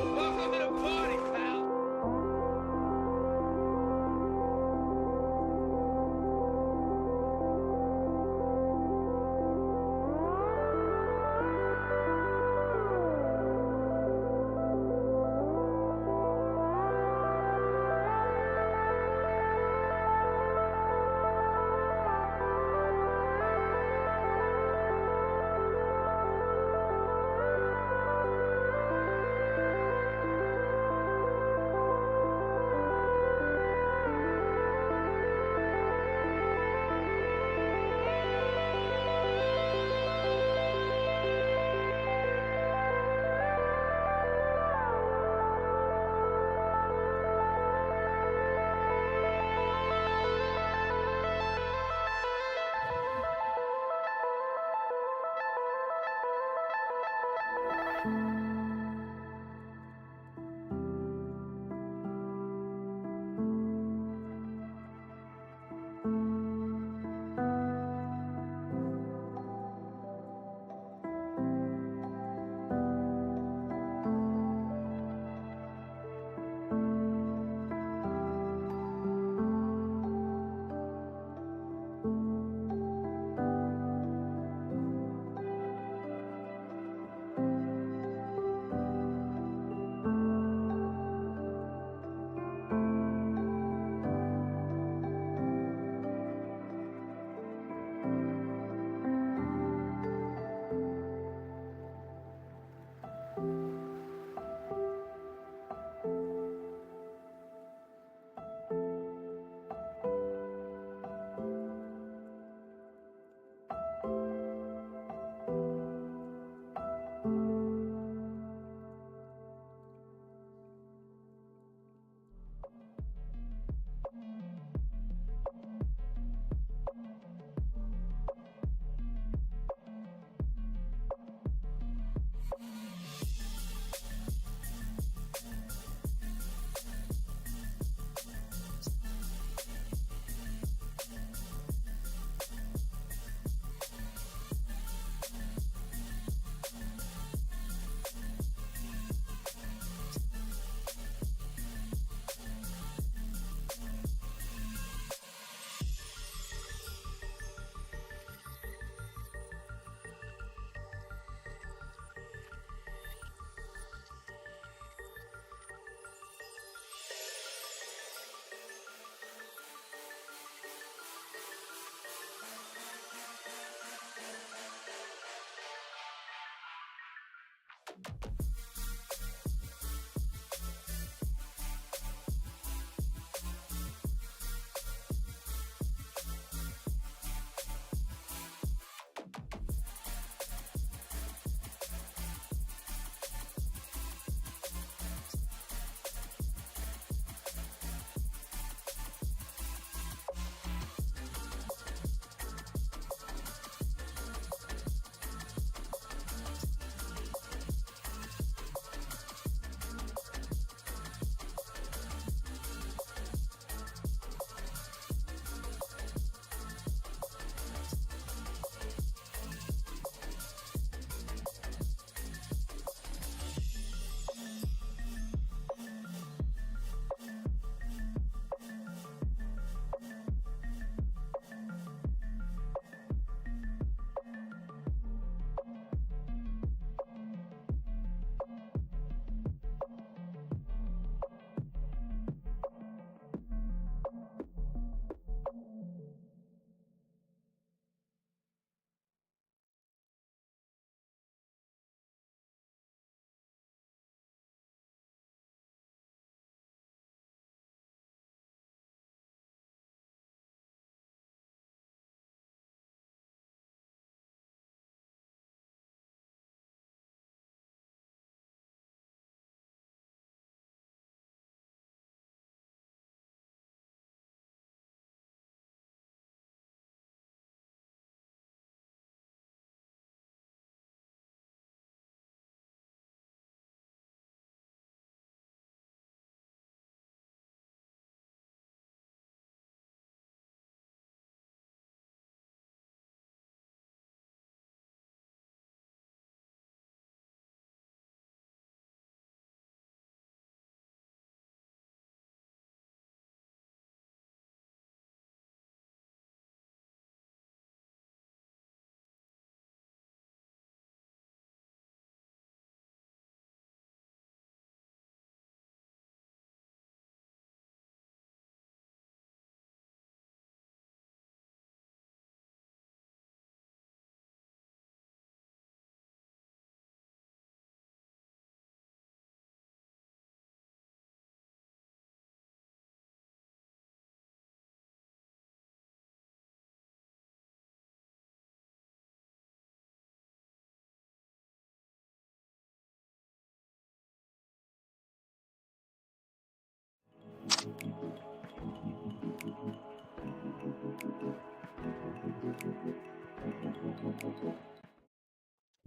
Welcome to the party, pal!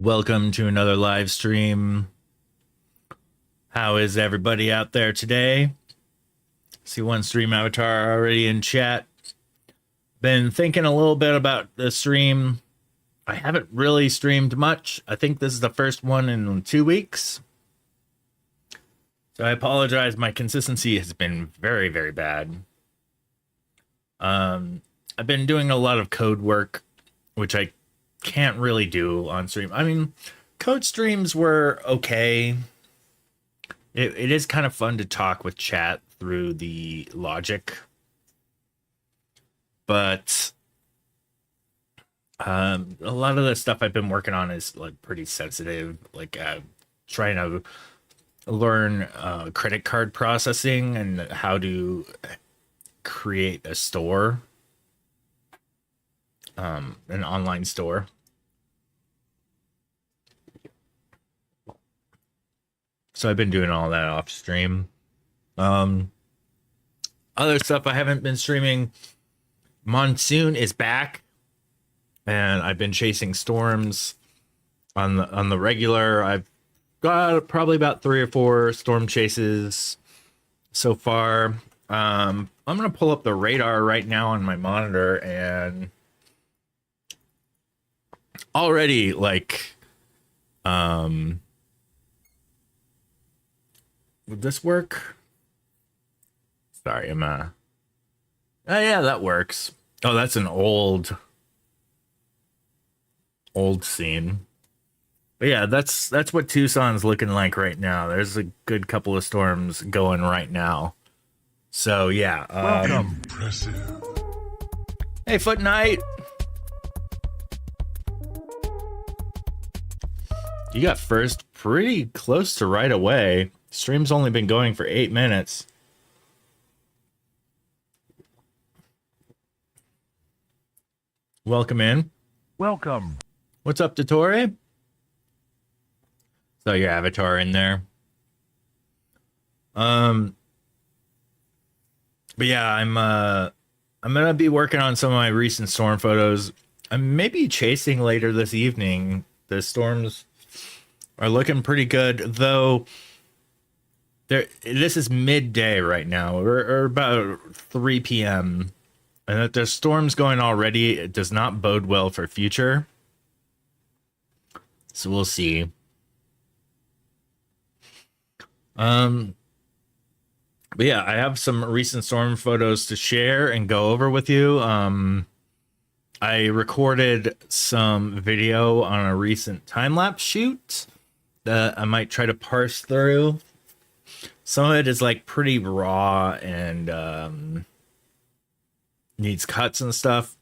Welcome to another live stream. How is everybody out there today? See one stream avatar already in chat. Been thinking a little bit about the stream. I haven't really streamed much. I think this is the first one in 2 weeks. So I apologize. My consistency has been very, very bad. I've been doing a lot of code work, which I can't really do on stream. I mean, code streams were okay. It is kind of fun to talk with chat through the logic, but a lot of the stuff I've been working on is like pretty sensitive, like trying to learn credit card processing and how to create a store, an online store. So I've been doing all that off stream. Other stuff I haven't been streaming. Monsoon is back, and I've been chasing storms on the regular. I've got probably about 3 or 4 storm chases so far. I'm gonna pull up the radar right now on my monitor, and already like would this work? Sorry, I'm oh yeah, that works. Oh, that's an old scene. But yeah, that's what Tucson's looking like right now. There's a good couple of storms going right now. So yeah, Impressive. Hey, Foot Knight. You got first pretty close to right away. Stream's only been going for 8 minutes. Welcome in. Welcome. What's up, Dottore? Saw your avatar in there. But yeah, I'm gonna be working on some of my recent storm photos. I'm maybe chasing later this evening. The storms are looking pretty good, though. This is midday right now, or about 3 p.m. And that there's storms going already, it does not bode well for future. So we'll see. But yeah, I have some recent storm photos to share and go over with you. I recorded some video on a recent time-lapse shoot that I might try to parse through. Some of it is like pretty raw and needs cuts and stuff.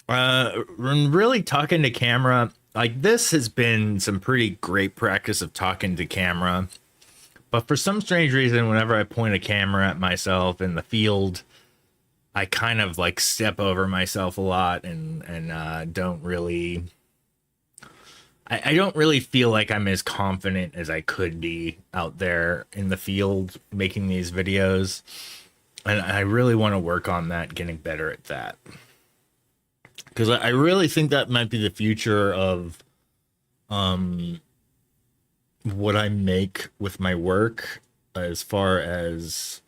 Really talking to camera, like this has been some pretty great practice of talking to camera. But for some strange reason, whenever I point a camera at myself in the field, I kind of like step over myself a lot and don't really... I don't really feel like I'm as confident as I could be out there in the field making these videos. And I really want to work on that, getting better at that. Because I really think that might be the future of what I make with my work, as far as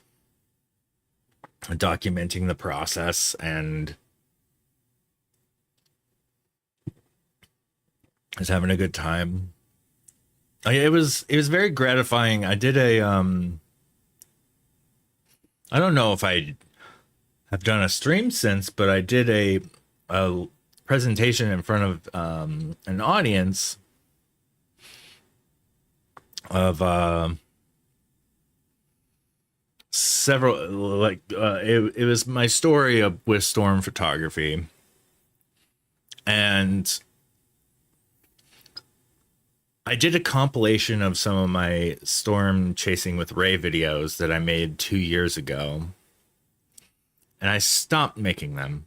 documenting the process and just having a good time. It was very gratifying. I did a I don't know if I have done a stream since, but I did a presentation in front of an audience of several, like it was my story with storm photography, and I did a compilation of some of my storm chasing with Ray videos that I made 2 years ago, and I stopped making them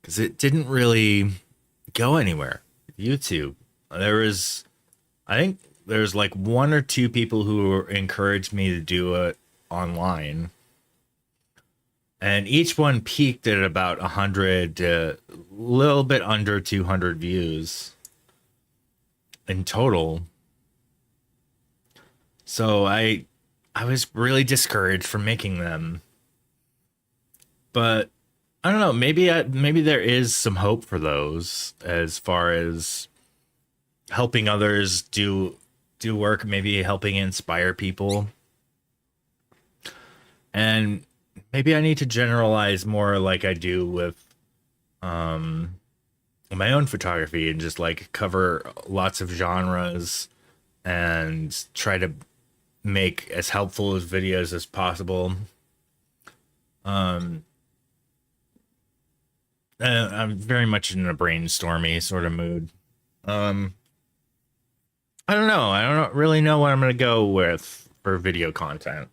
because it didn't really go anywhere. YouTube, I think there's like 1 or 2 people who encouraged me to do it online, and each one peaked at about 100 to a little bit under 200 views in total. So I was really discouraged from making them. But I don't know, maybe there is some hope for those as far as helping others do work, maybe helping inspire people. And maybe I need to generalize more like I do with my own photography and just like cover lots of genres and try to make as helpful as videos as possible. I'm very much in a brainstormy sort of mood. I don't know. I don't really know what I'm going to go with for video content.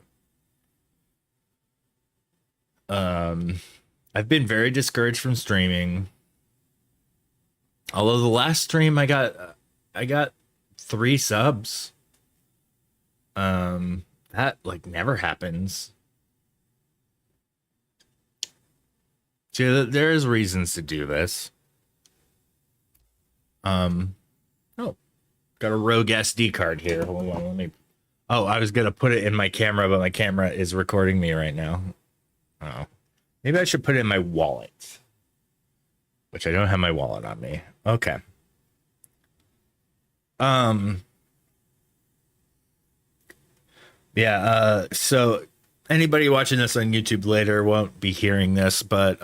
I've been very discouraged from streaming. Although the last stream I got 3 subs. That like never happens. So there is reasons to do this. Oh, got a Rogue SD card here. Hold on, let me. Oh, I was gonna put it in my camera, but my camera is recording me right now. Oh, maybe I should put it in my wallet, which I don't have my wallet on me. Okay. Yeah. So anybody watching this on YouTube later won't be hearing this, but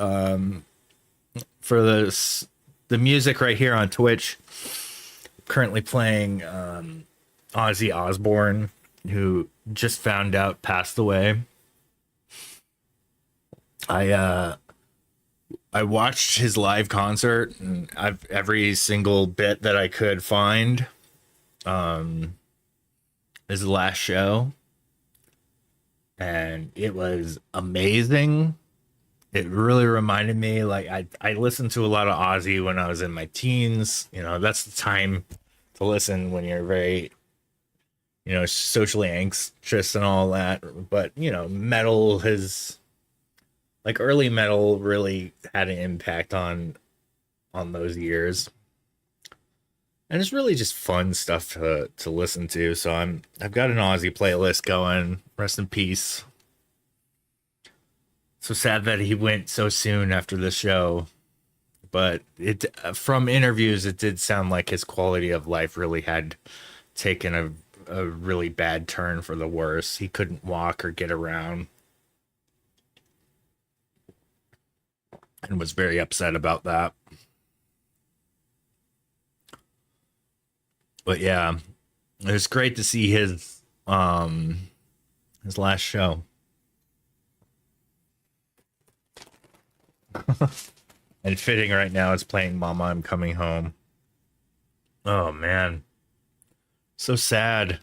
for the music right here on Twitch, currently playing Ozzy Osbourne, who just found out passed away. I watched his live concert, and I've every single bit that I could find. His last show, and it was amazing. It really reminded me, like I listened to a lot of Ozzy when I was in my teens. You know, that's the time to listen when you're very, you know, socially anxious and all that. But you know, metal has, like, early metal really had an impact on those years. And it's really just fun stuff to listen to. So I've got an Ozzy playlist going. Rest in peace. So sad that he went so soon after the show. But it, from interviews, it did sound like his quality of life really had taken a really bad turn for the worse. He couldn't walk or get around, and was very upset about that. But yeah, it was great to see his last show. And fitting right now is playing Mama, I'm Coming Home. Oh man, so sad.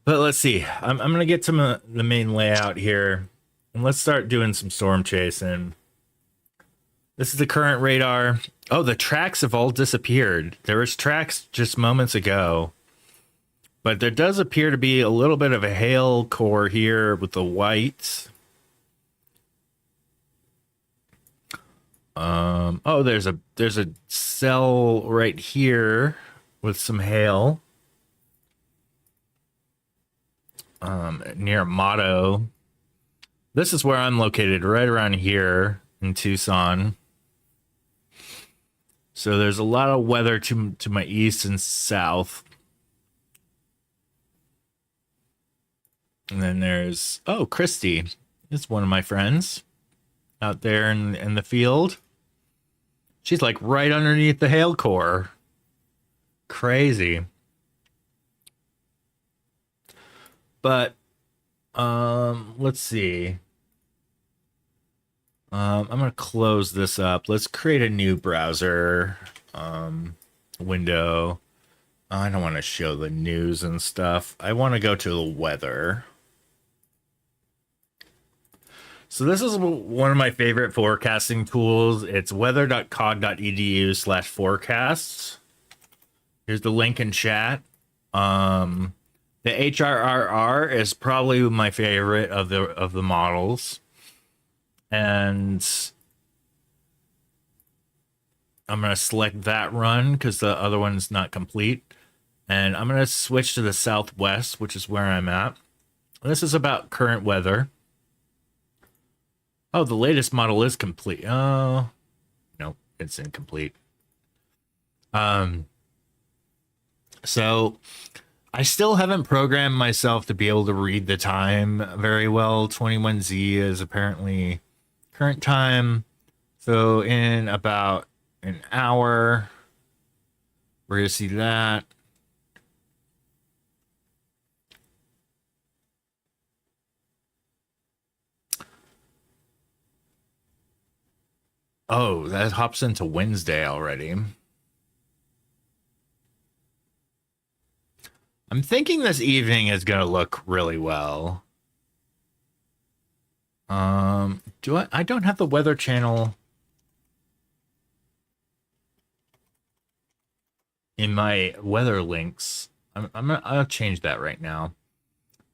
But let's see, I'm gonna get to the main layout here, and let's start doing some storm chasing. This is the current radar. Oh, the tracks have all disappeared. There was tracks just moments ago, but there does appear to be a little bit of a hail core here with the white. Oh, there's a cell right here with some hail. Near Motto. This is where I'm located, right around here in Tucson. So there's a lot of weather to my east and south. And then there's, oh, Christy. It's one of my friends out there in the field. She's like right underneath the hail core. Crazy. But let's see. I'm gonna close this up. Let's create a new browser window. I don't want to show the news and stuff. I want to go to the weather. So this is one of my favorite forecasting tools. It's weather.cog.edu/forecasts. Here's the link in chat. The HRRR is probably my favorite of the models, and I'm gonna select that run because the other one's not complete, and I'm gonna switch to the Southwest, which is where I'm at. This is about current weather. Oh, the latest model is complete. Oh, no, it's incomplete. So I still haven't programmed myself to be able to read the time very well. 21Z is apparently current time. So in about an hour, we're going to see that. Oh, that hops into Wednesday already. I'm thinking this evening is going to look really well. I don't have the weather channel in my weather links. I'll change that right now.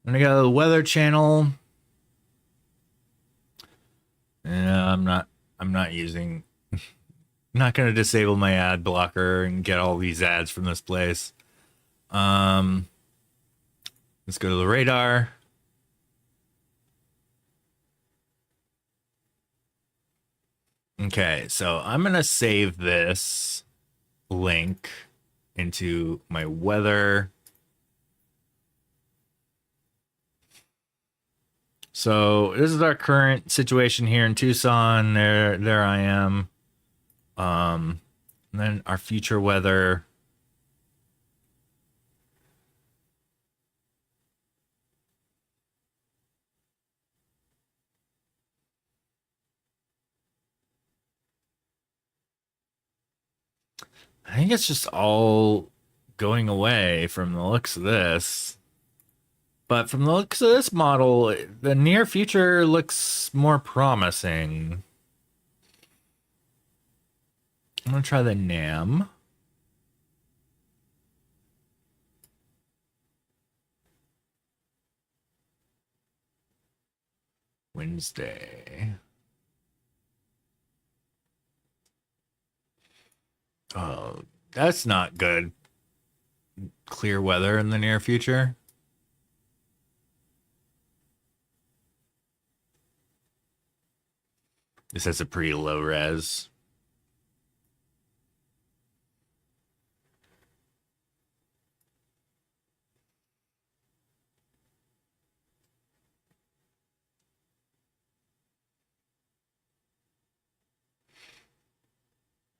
I'm gonna go to the weather channel. I'm not using I'm not gonna disable my ad blocker and get all these ads from this place. Let's go to the radar. Okay, so I'm gonna save this link into my weather. So this is our current situation here in Tucson. There I am. And then our future weather. I think it's just all going away from the looks of this. But from the looks of this model, the near future looks more promising. I'm going to try the NAM. Wednesday. Oh, that's not good. Clear weather in the near future. This has a pretty low res.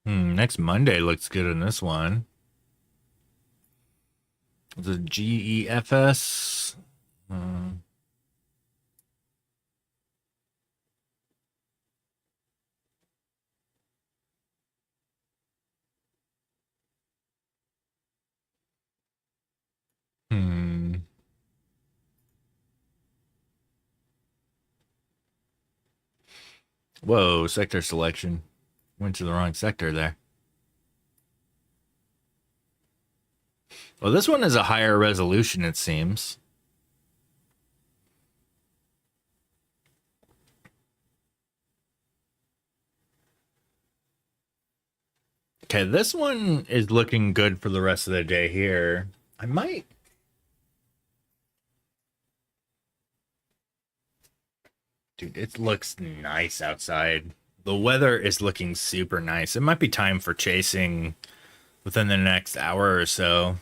Next Monday looks good in this one. The GEFS. Whoa, sector selection. Went to the wrong sector there. Well, this one is a higher resolution, it seems. Okay, this one is looking good for the rest of the day here. I might... Dude, it looks nice outside. The weather is looking super nice. It might be time for chasing within the next hour or so.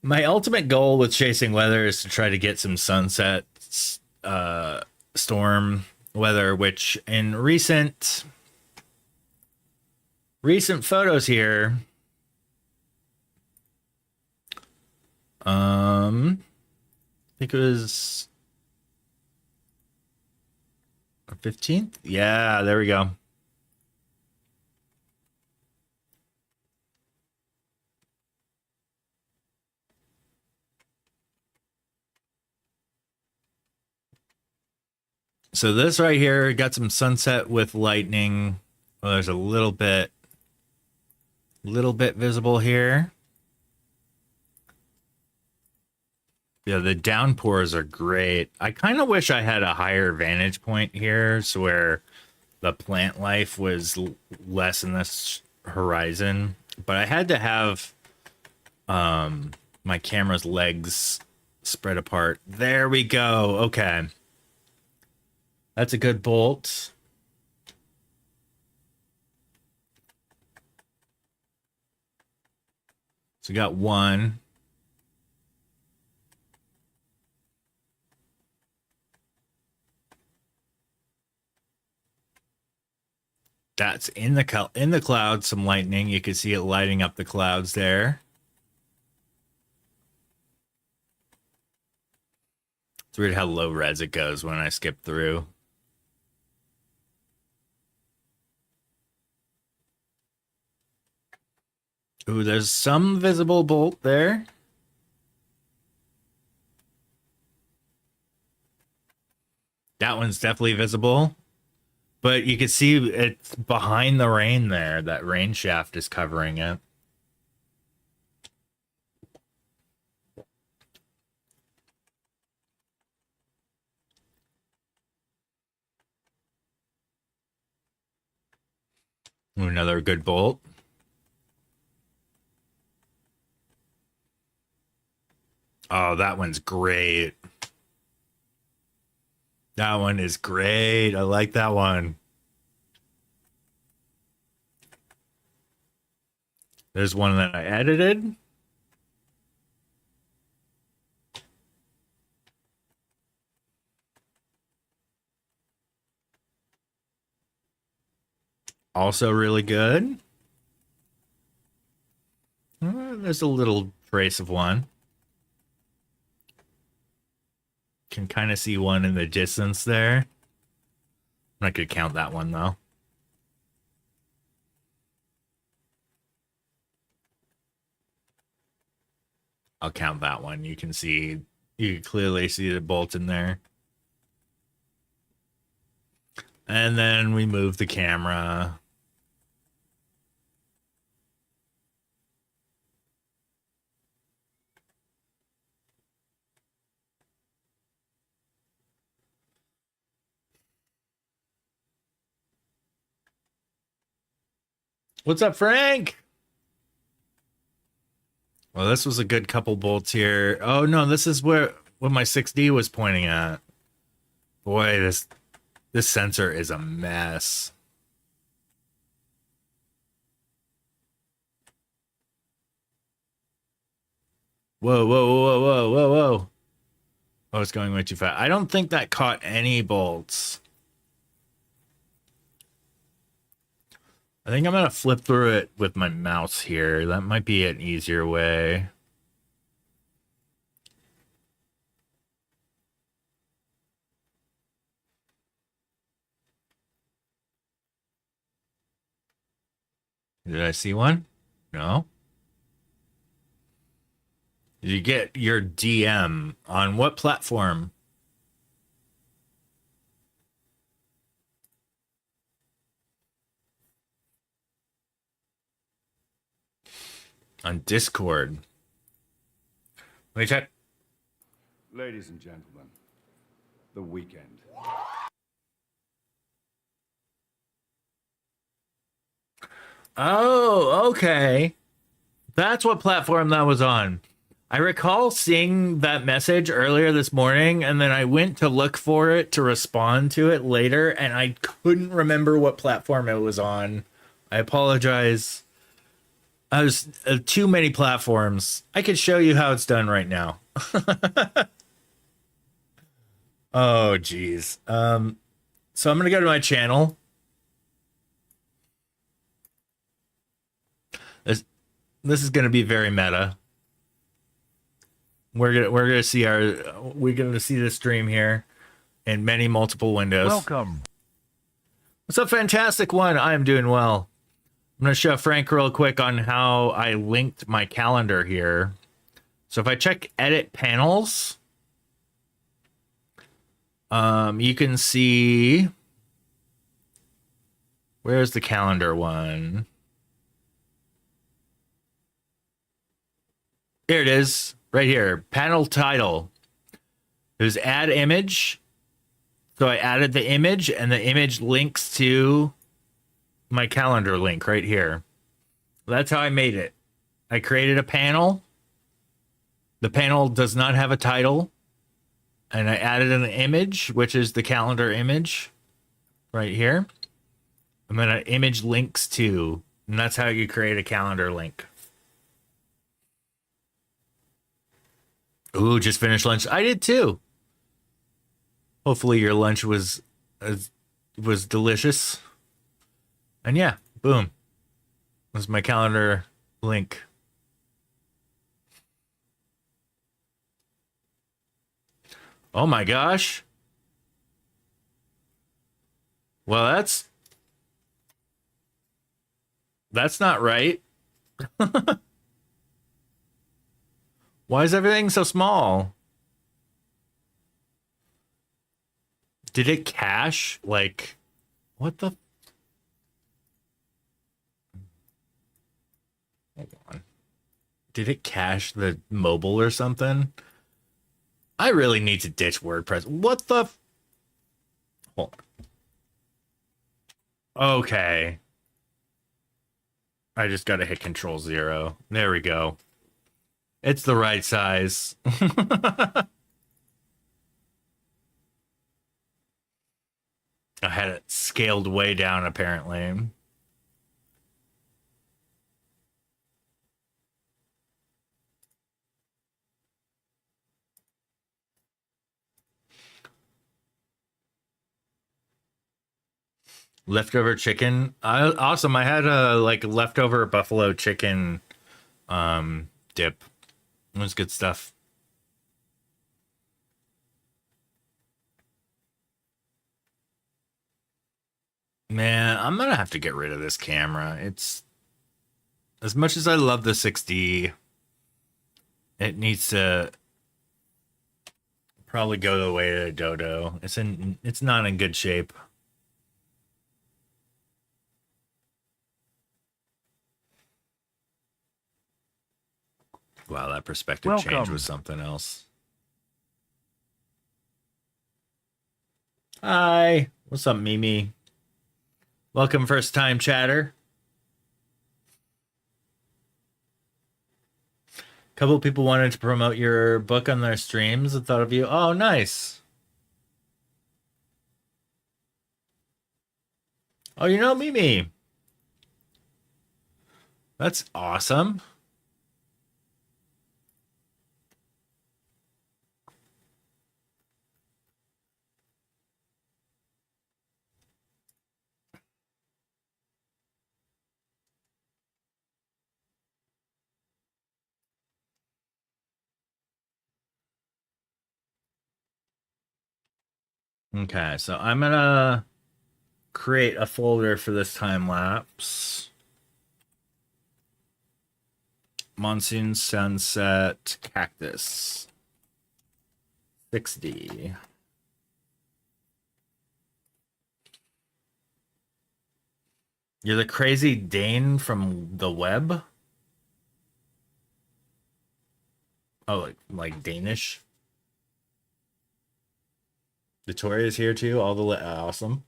My ultimate goal with chasing weather is to try to get some sunset storm weather, which in recent photos here, I think it was 15th. Yeah, there we go. So this right here got some sunset with lightning. Well, there's a little bit visible here. Yeah, the downpours are great. I kind of wish I had a higher vantage point here, so where the plant life was less in this horizon. But I had to have my camera's legs spread apart. There we go. Okay. That's a good bolt. So we got one. That's in the clouds, some lightning. You can see it lighting up the clouds there. It's weird how low res it goes when I skip through. Ooh, there's some visible bolt there. That one's definitely visible. But you can see it's behind the rain there. That rain shaft is covering it. Ooh, another good bolt. Oh, that one's great. That one is great. I like that one. There's one that I edited. Also really good. There's a little trace of one. Can kind of see one in the distance there. I'm not going to count that one, though. I'll count that one. You can clearly see the bolt in there. And then we move the camera. What's up, Frank? Well, this was a good couple bolts here. Oh no, this is what my 6D was pointing at. Boy, this sensor is a mess. Whoa, whoa, whoa, whoa, whoa, whoa. Oh, it's going way too fast. I don't think that caught any bolts. I think I'm going to flip through it with my mouse here. That might be an easier way. Did I see one? No. Did you get your DM on what platform? On Discord. Let me check. Ladies and gentlemen, the weekend. Oh, okay. That's what platform that was on. I recall seeing that message earlier this morning, and then I went to look for it to respond to it later, and I couldn't remember what platform it was on. I apologize. I was too many platforms. I could show you how it's done right now. Oh, geez. So I'm gonna go to my channel. This is gonna be very meta. We're gonna see the stream here in many multiple windows. Welcome. What's up, Fantastic One? I am doing well. I'm gonna show Frank real quick on how I linked my calendar here. So if I check edit panels, you can see, where's the calendar one? Here it is, right here. Panel title. There's add image. So I added the image, and the image links to my calendar link right here. That's how I made it. I created a panel. The panel does not have a title. And I added an image, which is the calendar image right here. And then an image links to, and that's how you create a calendar link. Ooh, just finished lunch. I did too. Hopefully your lunch was delicious. And yeah, boom. That's my calendar link. Oh my gosh. Well, that's not right. Why is everything so small? Did it cache? Like, what the? Hold on. Did it cache the mobile or something? I really need to ditch WordPress. What the? Hold on. Okay. I just got to hit Control 0. There we go. It's the right size. I had it scaled way down, apparently. Leftover chicken. Awesome. I had a leftover buffalo chicken dip. It was good stuff. Man, I'm gonna have to get rid of this camera. It's, as much as I love the 6D, it needs to probably go the way of the Dodo. It's not in good shape. Wow, that perspective change was something else. Hi, what's up, Mimi? Welcome, first time chatter. Couple people wanted to promote your book on their streams. I thought of you. Oh, nice. Oh, you know Mimi. That's awesome. Okay, so I'm gonna create a folder for this time lapse. Monsoon Sunset Cactus 6D. You're the crazy Dane from the web? Oh, like Danish? Victoria's here too. All the awesome.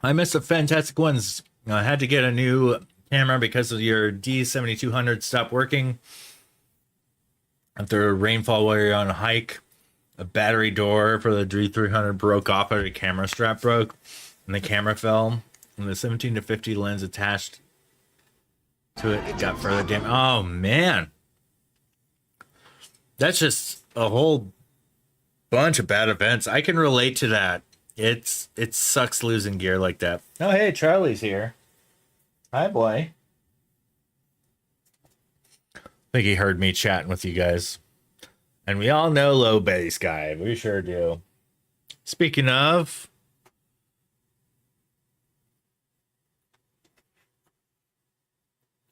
I missed the fantastic ones. I had to get a new camera because of your D7200 stopped working after a rainfall while you're on a hike. A battery door for the D300 broke off, or the camera strap broke, and the camera fell. And the 17 to 50 lens attached to it got further damaged. Oh man, that's just a whole bunch of bad events. I can relate to that. It sucks losing gear like that. Oh hey, Charlie's here. Hi boy. I think he heard me chatting with you guys. And we all know Low Bass Guy. We sure do. Speaking of,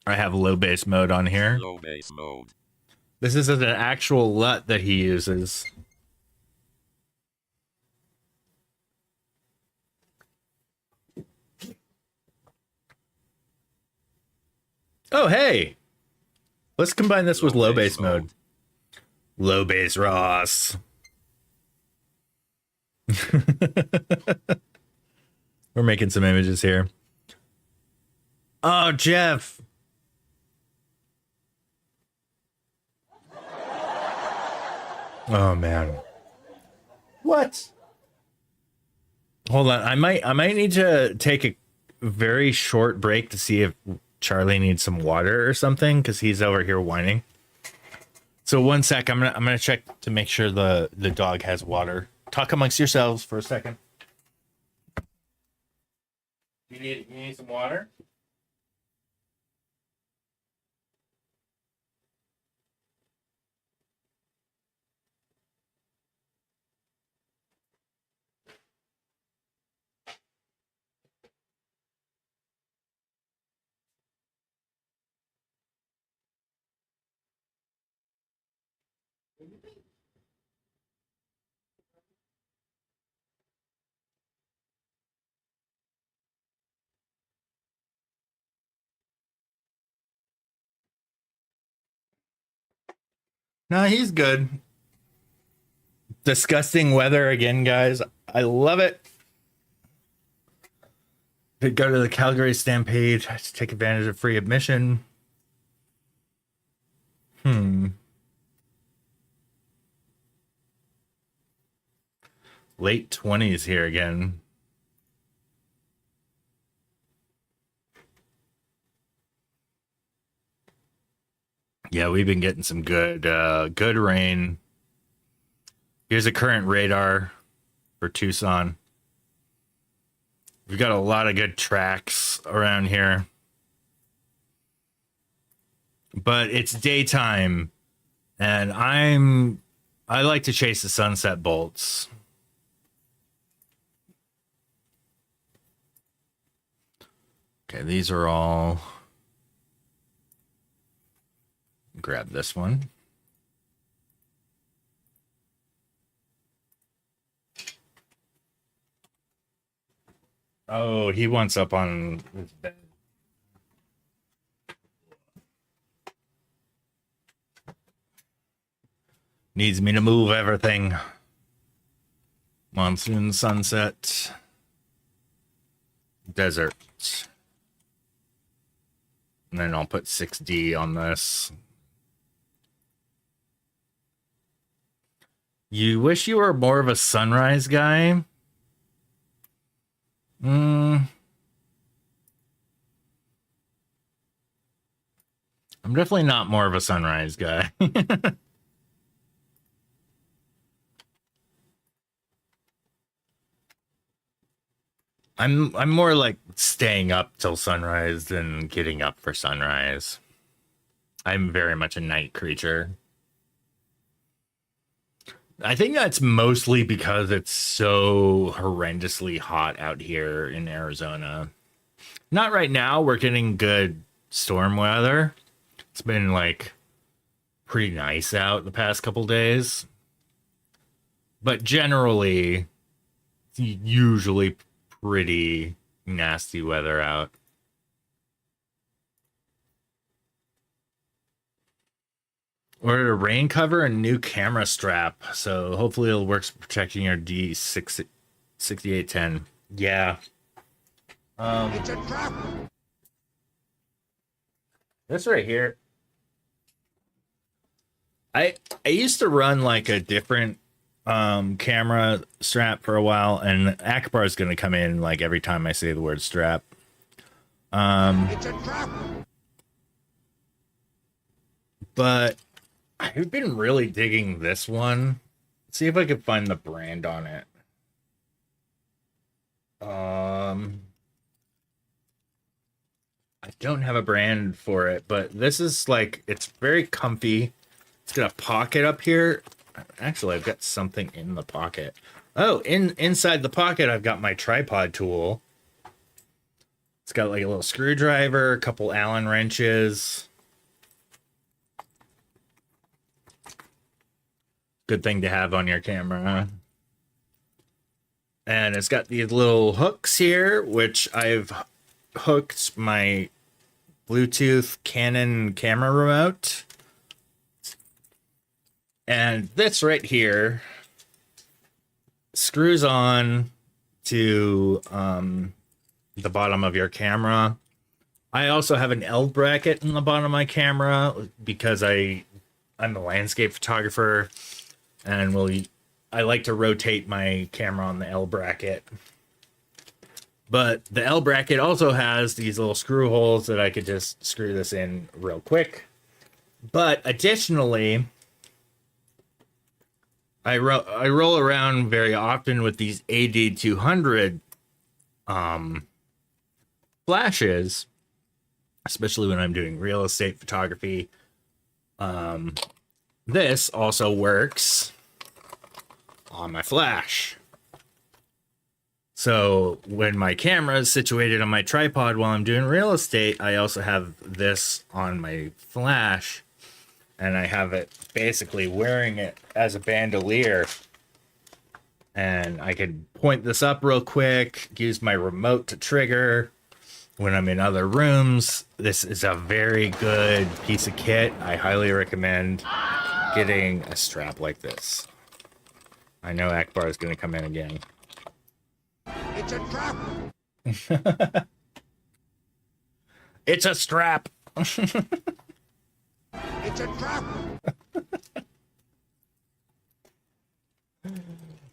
I have low bass mode on here. Low bass mode. This is an actual LUT that he uses. Oh, hey. Let's combine this with low base mode. mode. Low base Ross. We're making some images here. Oh, Jeff. Oh man. What? Hold on. I might need to take a very short break to see if Charlie needs some water or something, because he's over here whining. So 1 sec, I'm gonna check to make sure the dog has water. Talk amongst yourselves for a second. You need some water? No, he's good. Disgusting weather again, guys. I love it. Could go to the Calgary Stampede to take advantage of free admission. Late 20s here again. Yeah, we've been getting some good rain. Here's a current radar for Tucson. We've got a lot of good tracks around here. But it's daytime, and I like to chase the sunset bolts. Okay, these are all. Grab this one. Oh, he wants up on his bed. Needs me to move everything. Monsoon sunset. Desert. And then I'll put 6D on this. You wish you were more of a sunrise guy? I'm definitely not more of a sunrise guy. I'm more like staying up till sunrise than getting up for sunrise. I'm very much a night creature. I think that's mostly because it's so horrendously hot out here in Arizona. Not right now. We're getting good storm weather. It's been like pretty nice out the past couple days. But generally, it's usually pretty nasty weather out. Ordered a rain cover and new camera strap, so hopefully it'll work for protecting your D6810. Yeah. It's a trap. This right here. I used to run like a different camera strap for a while, and Akbar is going to come in like every time I say the word strap. It's a trap. But I've been really digging this one. Let's see if I can find the brand on it. I don't have a brand for it, but this is like, it's very comfy. It's got a pocket up here. Actually, I've got something in the pocket. Oh, inside the pocket, I've got my tripod tool. It's got like a little screwdriver, a couple Allen wrenches. Good thing to have on your camera. And it's got these little hooks here, which I've hooked my Bluetooth Canon camera remote. And this right here screws on to the bottom of your camera. I also have an L bracket in the bottom of my camera because I'm a landscape photographer, and I like to rotate my camera on the L bracket. But the L bracket also has these little screw holes that I could just screw this in real quick. But additionally, I roll around very often with these AD200 flashes, especially when I'm doing real estate photography. This also works on my flash. So when my camera is situated on my tripod while I'm doing real estate, I also have this on my flash, and I have it basically wearing it as a bandolier. And I could point this up real quick, use my remote to trigger when I'm in other rooms. This is a very good piece of kit. I highly recommend getting a strap like this. I know Akbar is going to come in again. It's a trap. It's a strap. It's a trap.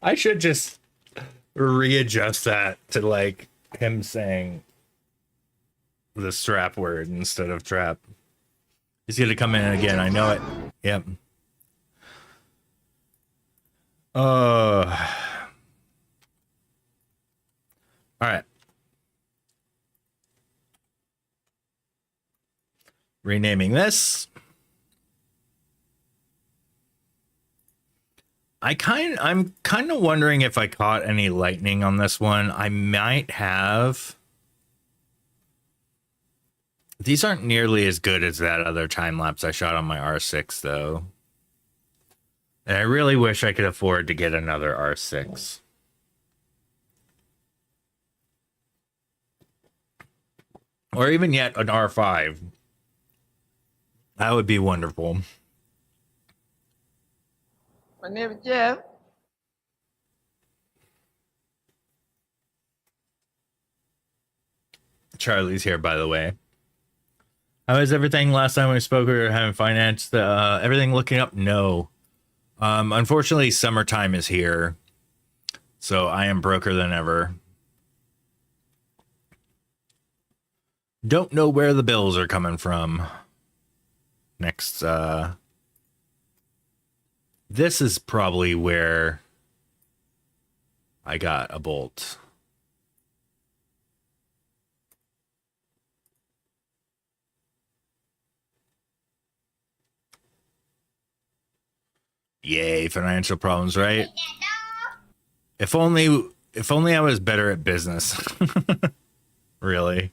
I should just readjust that to like him saying the strap word instead of trap. He's going to come in again. I know it. Yep. All right. Renaming this. I'm kind of wondering if I caught any lightning on this one. I might have. These aren't nearly as good as that other time lapse I shot on my R6 though. And I really wish I could afford to get another R6. Or even yet an R5. That would be wonderful. My name is Jeff. Charlie's here, by the way. How is everything? Last time we spoke, we were having finance. Everything looking up? No. Unfortunately, summertime is here. So I am broker than ever. Don't know where the bills are coming from. Next, this is probably where I got a bolt. Yay, financial problems, right? If only I was better at business. Really.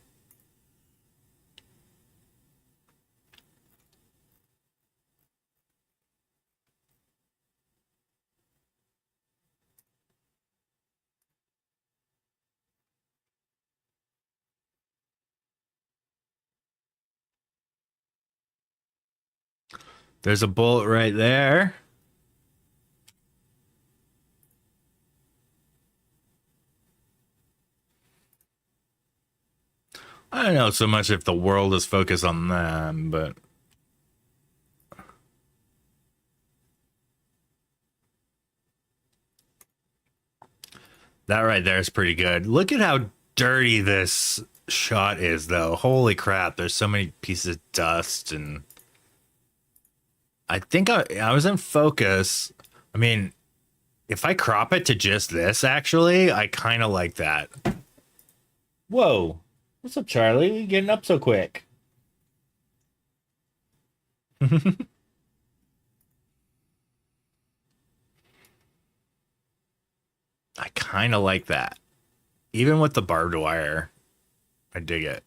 There's a bullet right there. I don't know so much if the world is focused on them, but that right there is pretty good. Look at how dirty this shot is, though. Holy crap, there's so many pieces of dust, and I think I was in focus. I mean, if I crop it to just this, actually, I kind of like that. Whoa. What's up, Charlie? You getting up so quick? I kind of like that. Even with the barbed wire, I dig it.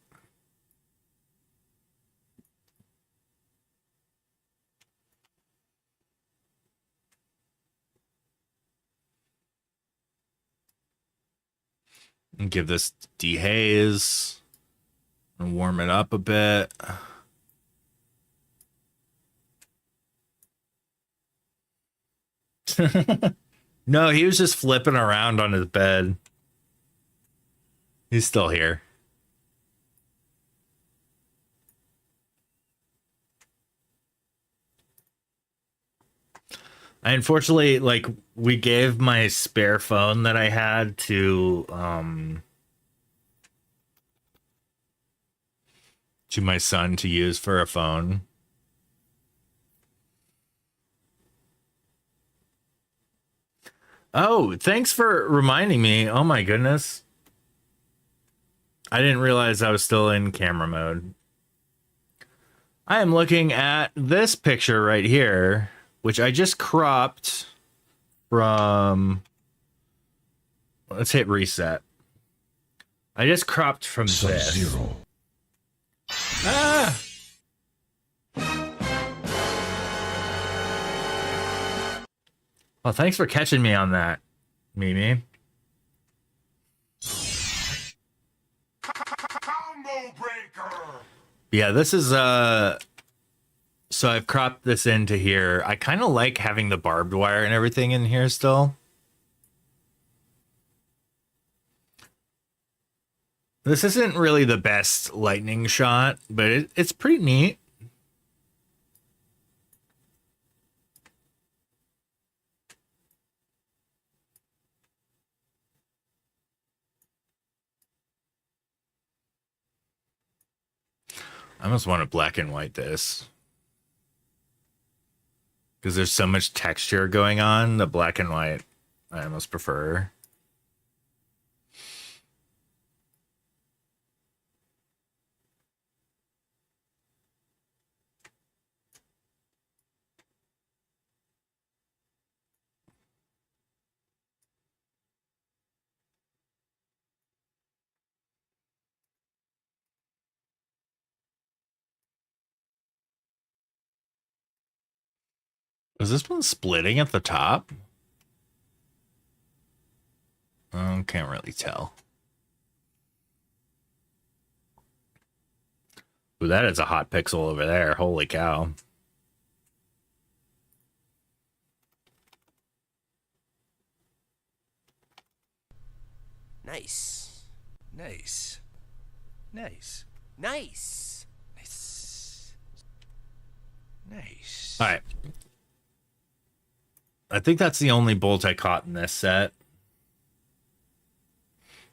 And give this dehaze and warm it up a bit. No, he was just flipping around on his bed. He's still here. I unfortunately, like, we gave my spare phone that I had to my son to use for a phone. Oh, thanks for reminding me. Oh my goodness. I didn't realize I was still in camera mode. I am looking at this picture right here, which I just cropped from... Let's hit reset. I just cropped from this. Sub-Zero. Ah! Well, thanks for catching me on that, Mimi. Combo breaker. Yeah, this is so I've cropped this into here. I kind of like having the barbed wire and everything in here still. This isn't really the best lightning shot, but it's pretty neat. I almost want to black and white this. Because there's so much texture going on, the black and white I almost prefer. Is this one splitting at the top? Can't really tell. Ooh, that is a hot pixel over there. Holy cow. Nice. Nice. Nice. Nice. Nice. Nice. All right. I think that's the only bolt I caught in this set.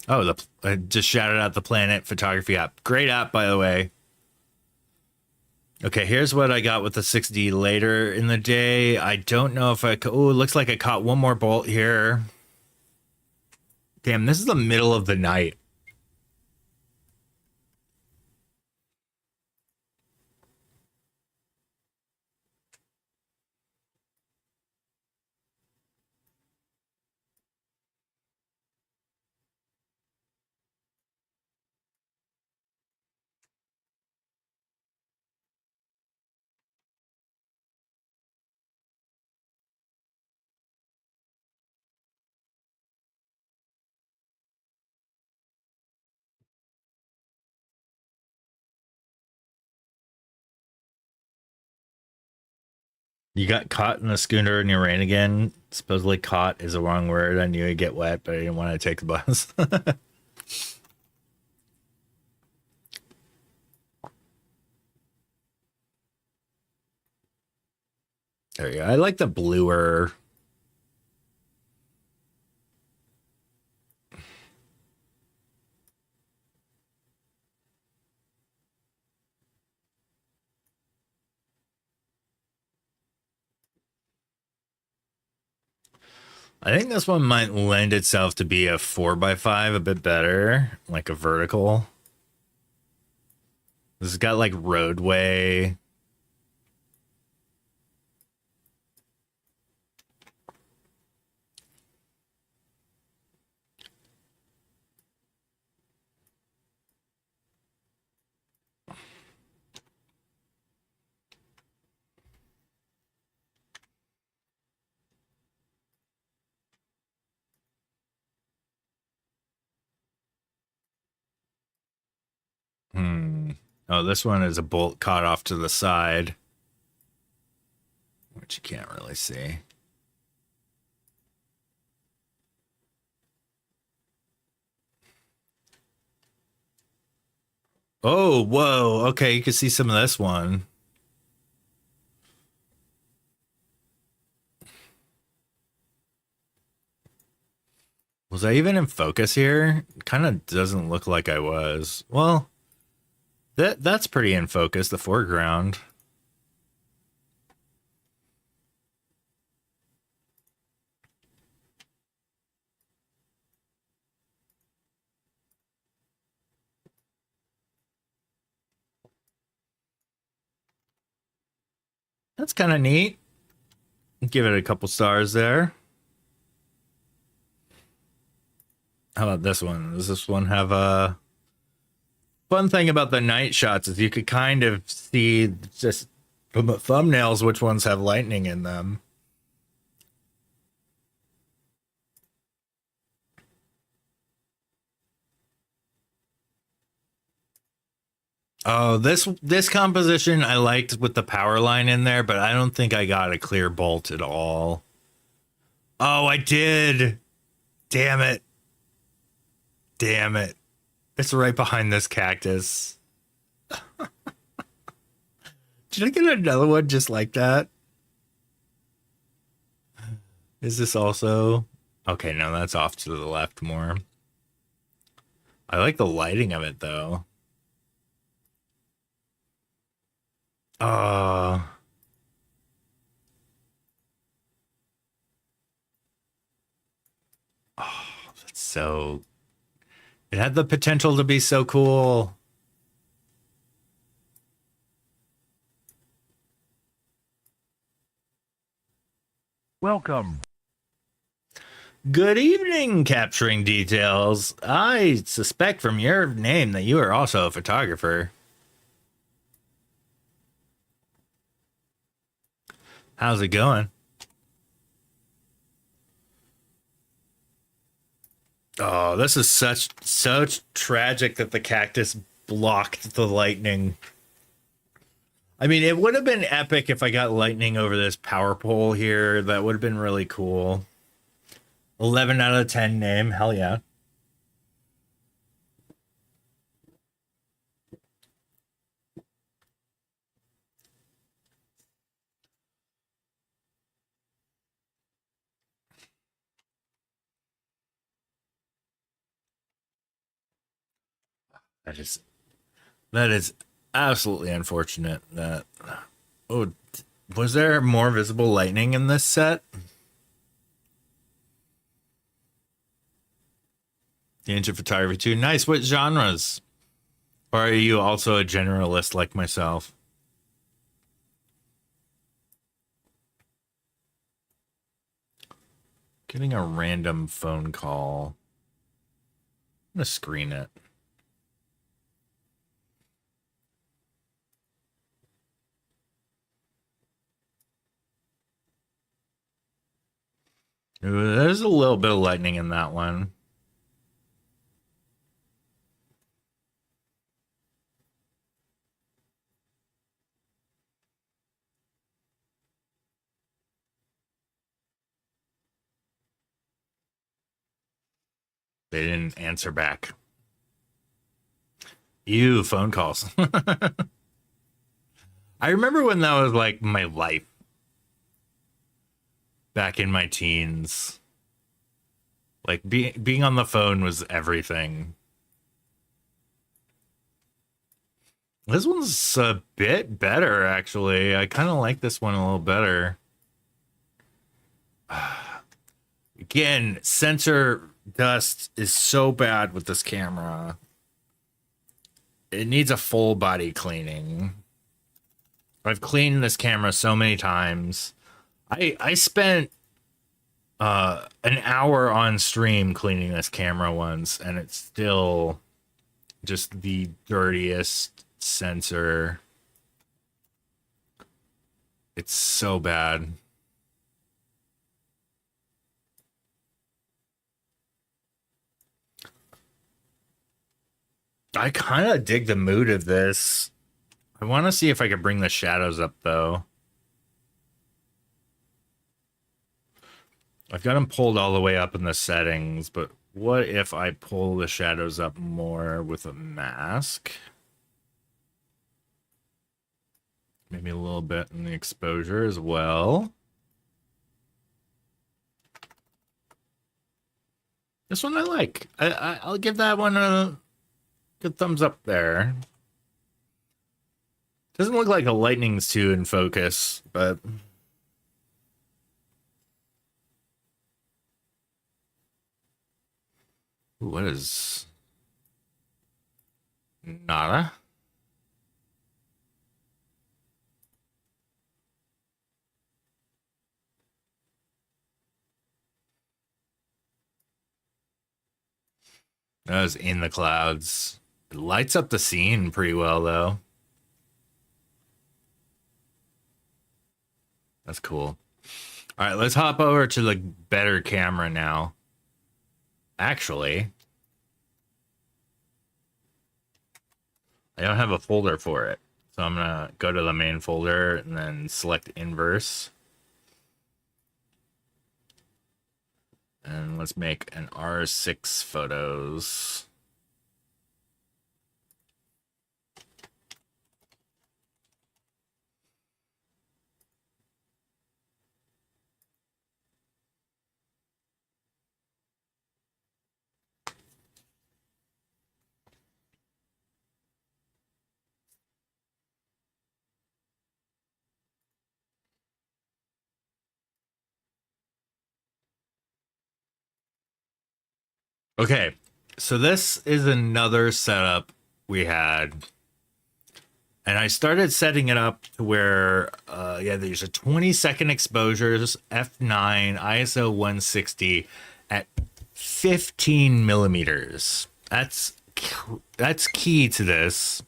Oh, I just shouted out the Planet Photography app. Great app, by the way. Okay, here's what I got with the 6D later in the day. I don't know if oh, it looks like I caught one more bolt here. Damn, this is the middle of the night. You got caught in a schooner and you ran again. Supposedly caught is a wrong word. I knew I'd get wet, but I didn't want to take the bus. There you go. I like the bluer. I think this one might lend itself to be a 4x5 a bit better, like a vertical. This has got like roadway. Oh, this one is a bolt caught off to the side, which you can't really see. Oh, whoa. Okay, you can see some of this one. Was I even in focus here? Kind of doesn't look like I was. Well, that's pretty in focus, the foreground. That's kind of neat. Give it a couple stars there. How about this one? Does this one have a fun thing about the night shots is you could kind of see just from the thumbnails which ones have lightning in them. Oh, this composition I liked with the power line in there, but I don't think I got a clear bolt at all. Oh, I did. Damn it. Damn it. It's right behind this cactus. Did I get another one just like that? Is this also? Okay, no, that's off to the left more. I like the lighting of it though. Uh oh, that's so it had the potential to be so cool. Welcome. Good evening, capturing details. I suspect from your name that you are also a photographer. How's it going? Oh, this is such tragic that the cactus blocked the lightning. I mean, it would have been epic if I got lightning over this power pole here. That would have been really cool. 11 out of 10 name. Hell yeah. That is absolutely unfortunate that oh, was there more visible lightning in this set? The Ancient Photography 2. Nice. What genres? Or are you also a generalist like myself? Getting a random phone call. I'm gonna screen it. Ooh, there's a little bit of lightning in that one. They didn't answer back. Ew, phone calls. I remember when that was like my life back in my teens. Like being on the phone was everything. This one's a bit better, actually. I kind of like this one a little better. Again, sensor dust is so bad with this camera. It needs a full body cleaning. I've cleaned this camera so many times. I spent an hour on stream cleaning this camera once, and it's still just the dirtiest sensor. It's so bad. I kind of dig the mood of this. I want to see if I could bring the shadows up, though. I've got them pulled all the way up in the settings, but what if I pull the shadows up more with a mask? Maybe a little bit in the exposure as well. This one I like. I'll give that one a good thumbs up there. Doesn't look like the lightning's too in focus, but what is nada? That was in the clouds. It lights up the scene pretty well, though. That's cool. All right, let's hop over to the better camera now. Actually, I don't have a folder for it. So I'm going to go to the main folder and then select inverse. And let's make an R6 photos. Okay, so this is another setup we had. And I started setting it up to where, these are 20-second exposures, f9, ISO 160 at 15 millimeters. That's key to this.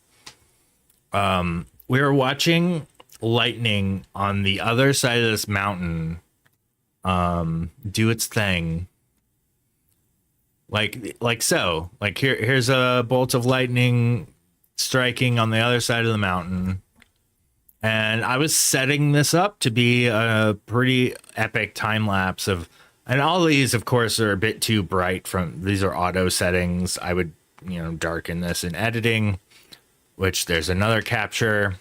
We were watching lightning on the other side of this mountain do its thing. Like so. Like here's a bolt of lightning striking on the other side of the mountain. And I was setting this up to be a pretty epic time lapse of, and all these of course are a bit too bright these are auto settings. I would, darken this in editing, which there's another capture.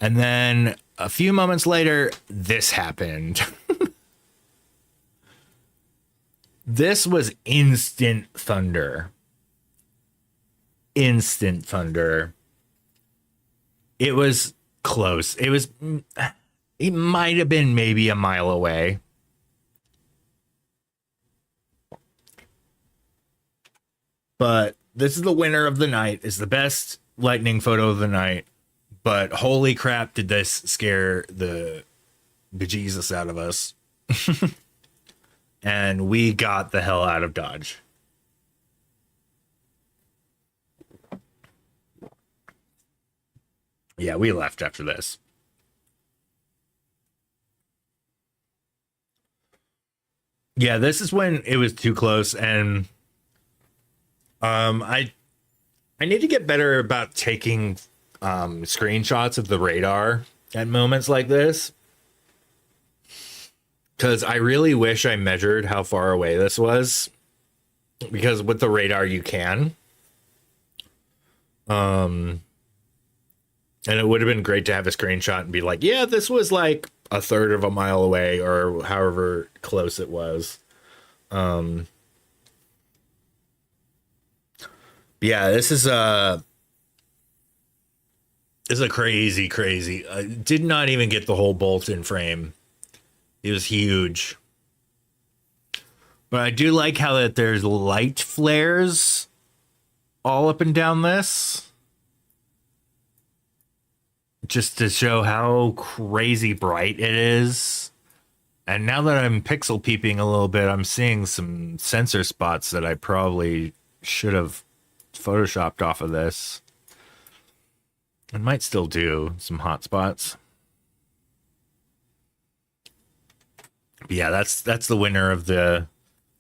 And then a few moments later, this happened. This was instant thunder. Instant thunder. It was close. It might have been maybe a mile away. But this is the winner of the night. It's the best lightning photo of the night. But holy crap, did this scare the bejesus out of us. And we got the hell out of Dodge. Yeah, we left after this. Yeah, this is when it was too close, and I need to get better about taking screenshots of the radar at moments like this. Because I really wish I measured how far away this was. Because with the radar, you can. And it would have been great to have a screenshot and be like, yeah, this was like a third of a mile away or however close it was. Yeah, this is a crazy. I did not even get the whole bolt in frame. It was huge. But I do like how that there's light flares all up and down this. Just to show how crazy bright it is. And now that I'm pixel peeping a little bit, I'm seeing some sensor spots that I probably should have photoshopped off of this. I might still do some hot spots. But yeah, that's the winner of the.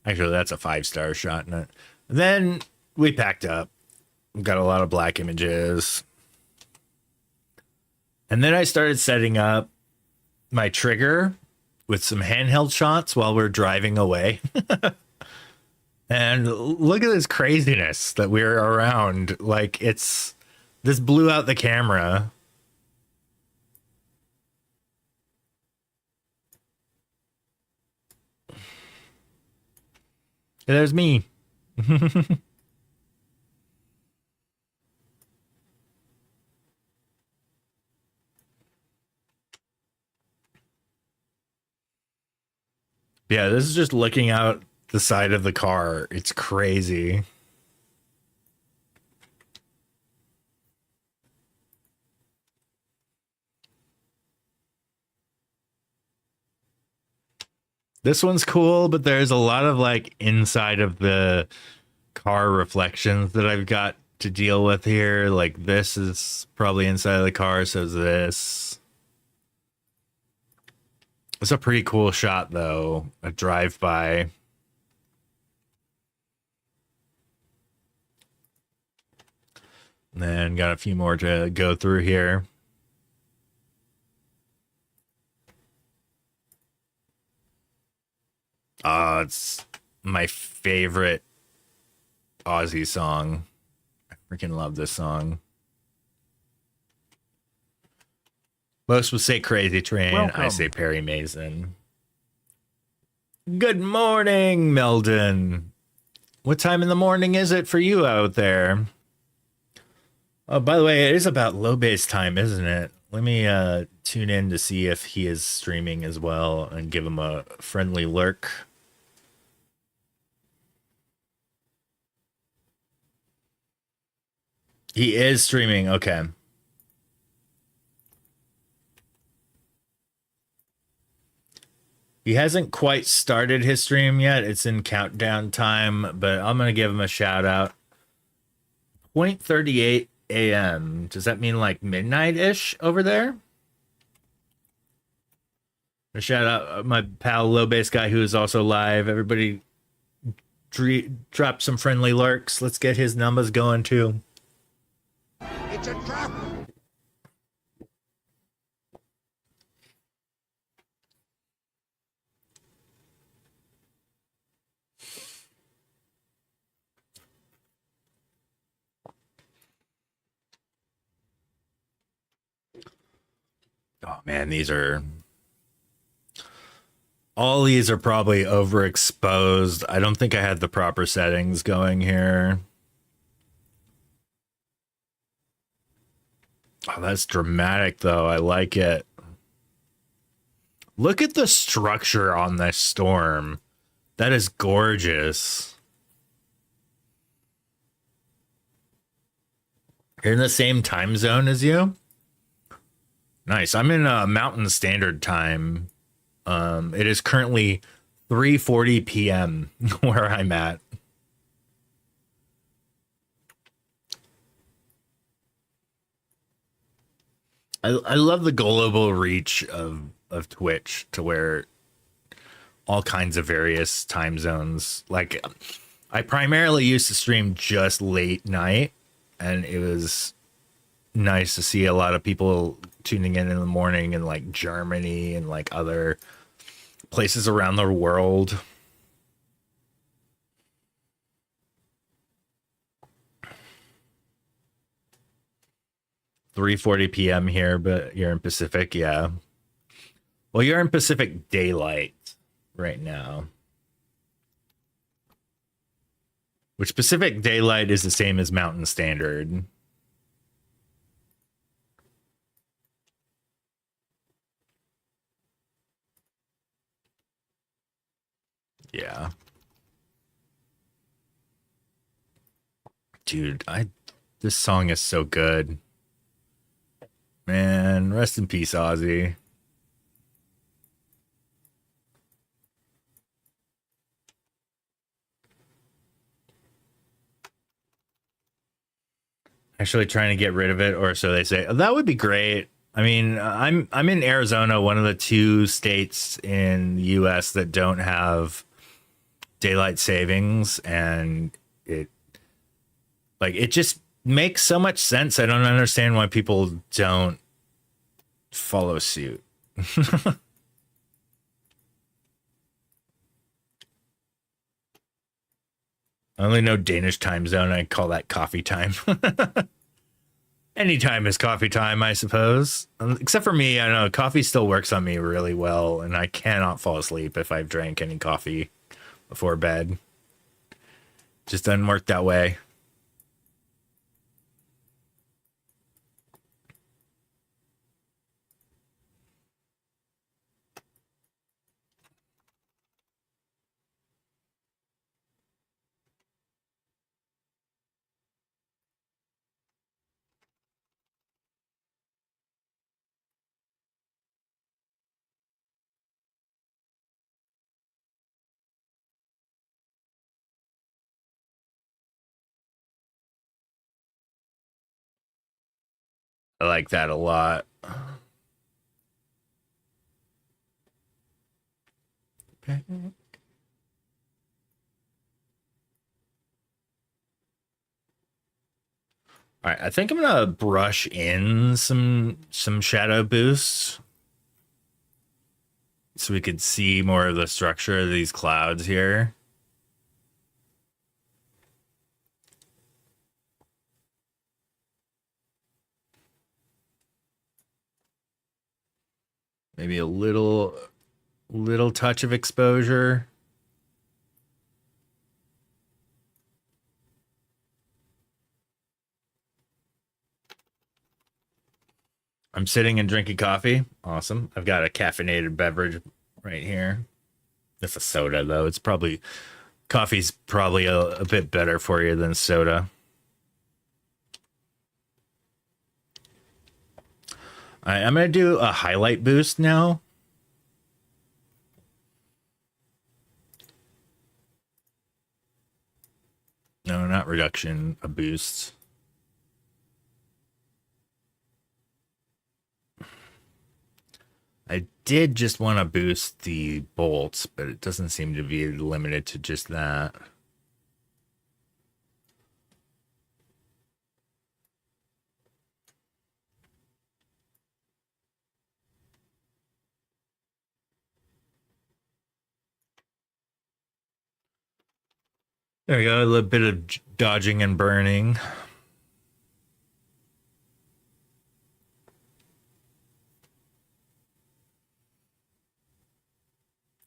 Actually, that's a 5-star shot. And then we packed up. Got a lot of black images. And then I started setting up my trigger with some handheld shots while we're driving away. And look at this craziness that we're around. Like this blew out the camera. There's me. Yeah, this is just looking out the side of the car. It's crazy. This one's cool, but there's a lot of like inside of the car reflections that I've got to deal with here. Like this is probably inside of the car, so is this. It's a pretty cool shot though, a drive-by. And then got a few more to go through here. It's my favorite Aussie song. I freaking love this song. Most would say Crazy Train. Welcome. I say Perry Mason. Good morning, Meldon. What time in the morning is it for you out there? Oh, by the way, it is about low base time, isn't it? Let me tune in to see if he is streaming as well and give him a friendly lurk. He is streaming. Okay. He hasn't quite started his stream yet. It's in countdown time, but I'm going to give him a shout out. 0:38 a.m. Does that mean like midnight-ish over there? A shout out my pal Low Bass Guy who is also live. Everybody drop some friendly lurks. Let's get his numbers going too. It's a trap! Oh man, all these are probably overexposed. I don't think I had the proper settings going here. Oh, that's dramatic though. I like it. Look at the structure on this storm. That is gorgeous. You're in the same time zone as you? Nice. I'm in Mountain Standard Time. It is currently 3:40 p.m. where I'm at. I love the global reach of Twitch to where all kinds of various time zones. Like I primarily used to stream just late night, and it was nice to see a lot of people tuning in the morning in like Germany and like other places around the world. "3:40 p.m. here, but you're in Pacific, yeah. Well, you're in Pacific Daylight right now. Which Pacific Daylight is the same as Mountain Standard. Yeah. Dude, this song is so good. Man, rest in peace, Ozzy. Actually trying to get rid of it, or so they say. That would be great. I mean, I'm in Arizona, one of the two states in the US that don't have daylight savings, and it just makes so much sense. I don't understand why people don't follow suit. I only know Danish time zone. I call that coffee time. Anytime is coffee time, I suppose. Except for me, I know coffee still works on me really well, and I cannot fall asleep if I've drank any coffee before bed. Just doesn't work that way. I like that a lot. Okay. All right, I think I'm gonna brush in some shadow boosts so we could see more of the structure of these clouds here. Maybe a little touch of exposure. I'm sitting and drinking coffee. Awesome. I've got a caffeinated beverage right here. It's a soda though. It's probably coffee's probably a bit better for you than soda. All right, I'm gonna do a highlight boost now. No, not reduction, a boost. I did just want to boost the bolts, but it doesn't seem to be limited to just that. There we go, a little bit of dodging and burning.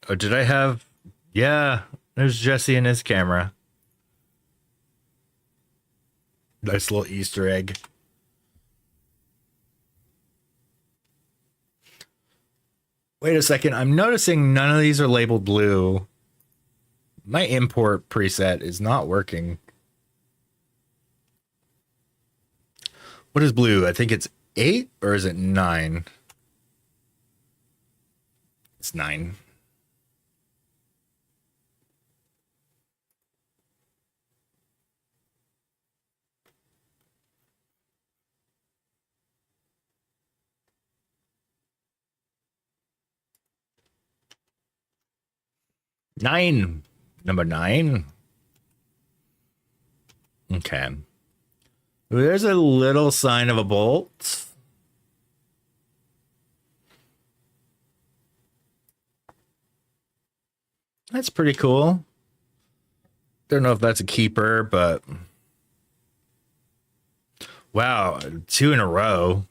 Oh, did I have... Yeah, there's Jesse and his camera. Nice little Easter egg. Wait a second, I'm noticing none of these are labeled blue. My import preset is not working. What is blue? I think it's 8 or is it 9? It's 9. Nine. Number 9. Okay. There's a little sign of a bolt. That's pretty cool. Don't know if that's a keeper, but wow, 2 in a row.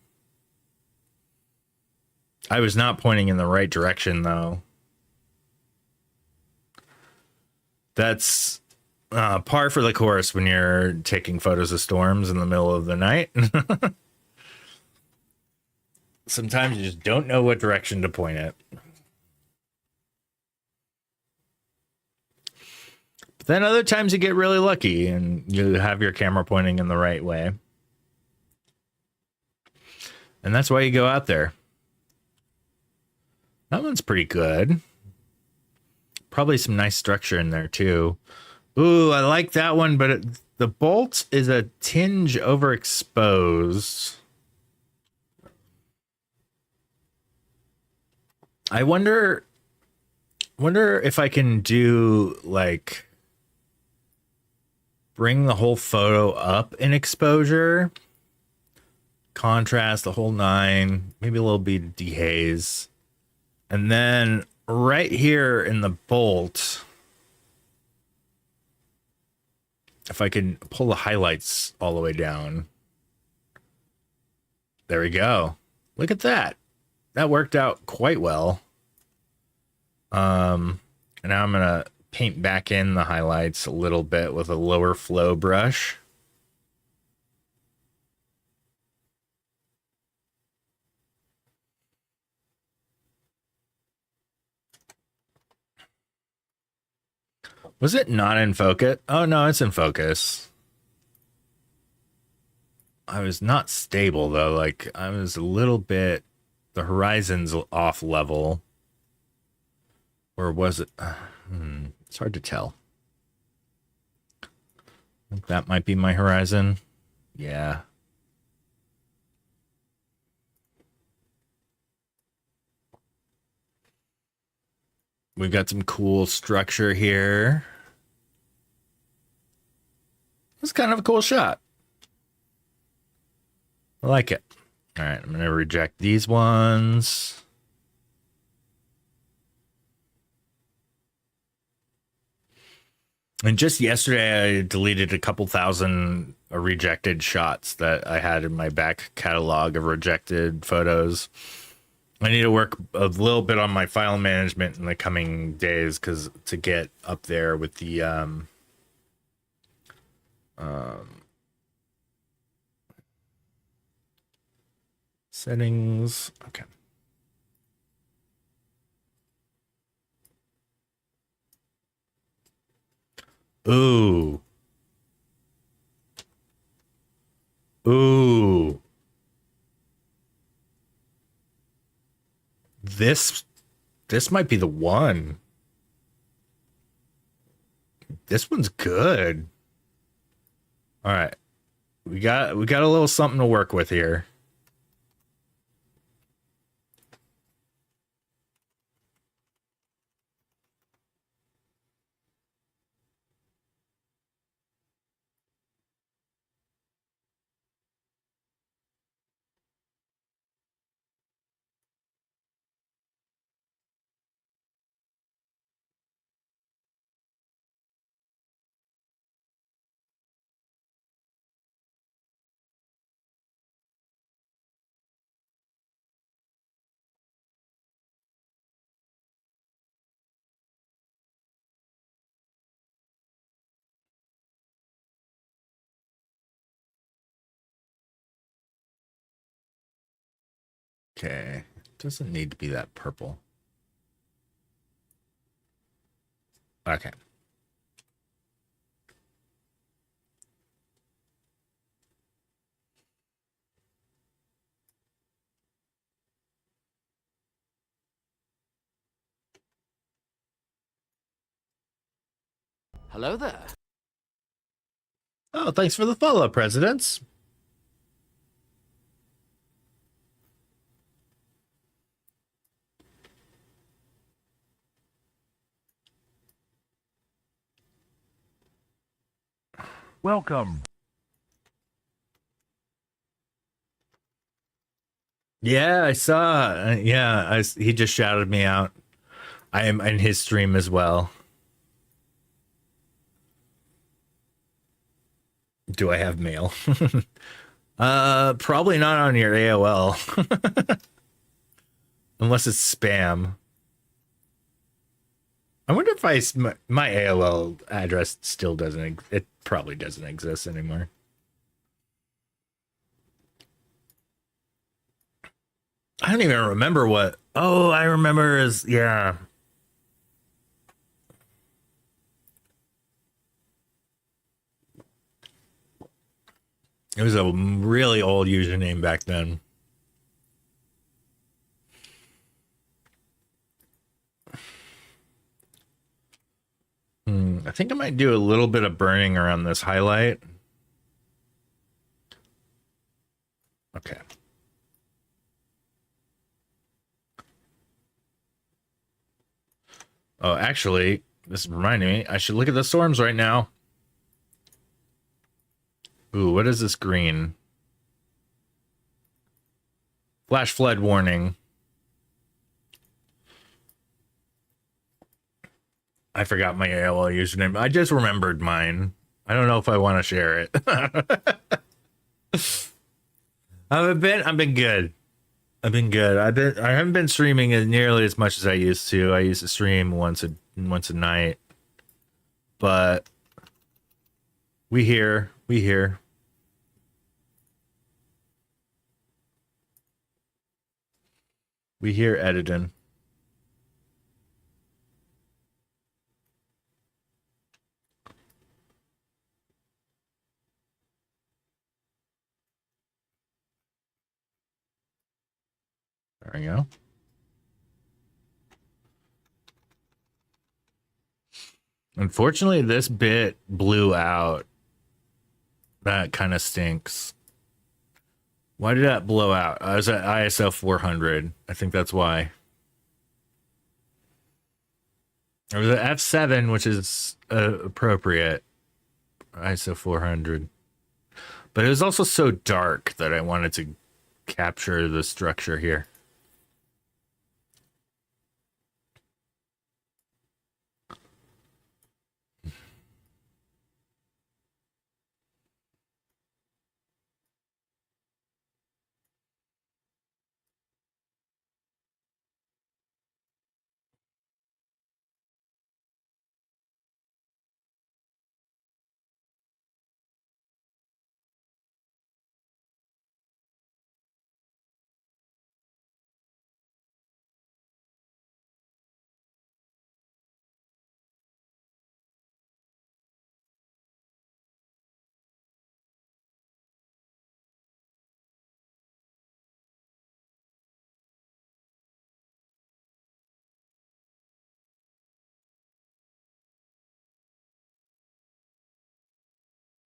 I was not pointing in the right direction though. That's par for the course when you're taking photos of storms in the middle of the night. Sometimes you just don't know what direction to point it. But then other times you get really lucky and you have your camera pointing in the right way. And that's why you go out there. That one's pretty good. Probably some nice structure in there too. Ooh, I like that one, but the bolt is a tinge overexposed. I wonder if I can do like bring the whole photo up in exposure, contrast the whole 9, maybe a little bit of dehaze, and then right here in the bolt, if I can pull the highlights all the way down. There we go. Look at that. That worked out quite well. And now I'm gonna paint back in the highlights a little bit with a lower flow brush. Was it not in focus? Oh, no, it's in focus. I was not stable, though. Like, I was a little bit... The horizon's off level. Or was it... it's hard to tell. I think that might be my horizon. Yeah. We've got some cool structure here. It's kind of a cool shot. I like it. All right, I'm going to reject these ones. And just yesterday, I deleted a couple thousand rejected shots that I had in my back catalog of rejected photos. I need to work a little bit on my file management in the coming days because to get up there with the settings. Okay. Ooh. Ooh. This might be the one. This one's good. All right. We got a little something to work with here. Okay. It doesn't need to be that purple. Okay. Hello there. Oh, thanks for the follow, Presidents. Welcome. Yeah, I saw. He just shouted me out. I am in his stream as well. Do I have mail? Probably not on your AOL. Unless it's spam. I wonder if my AOL address still doesn't, it probably doesn't exist anymore. I don't even remember what, oh, I remember yeah. It was a really old username back then. I think I might do a little bit of burning around this highlight. Okay. Oh, actually, this is reminding me, I should look at the storms right now. Ooh, what is this green? Flash flood warning. I forgot my AOL username. I just remembered mine. I don't know if I want to share it. I've been good. I haven't been streaming as nearly as much as I used to. I used to stream once a night. but we here. We here editing. There we go. Unfortunately, this bit blew out. That kind of stinks. Why did that blow out? I was at ISO 400. I think that's why. It was at F7, which is appropriate. ISO 400. But it was also so dark that I wanted to capture the structure here.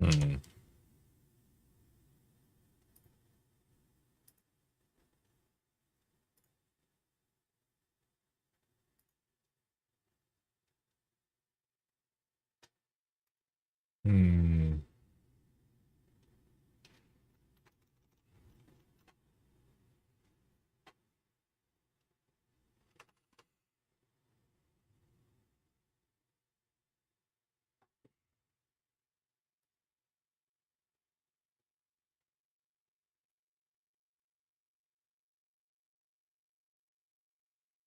Hmm. Hmm.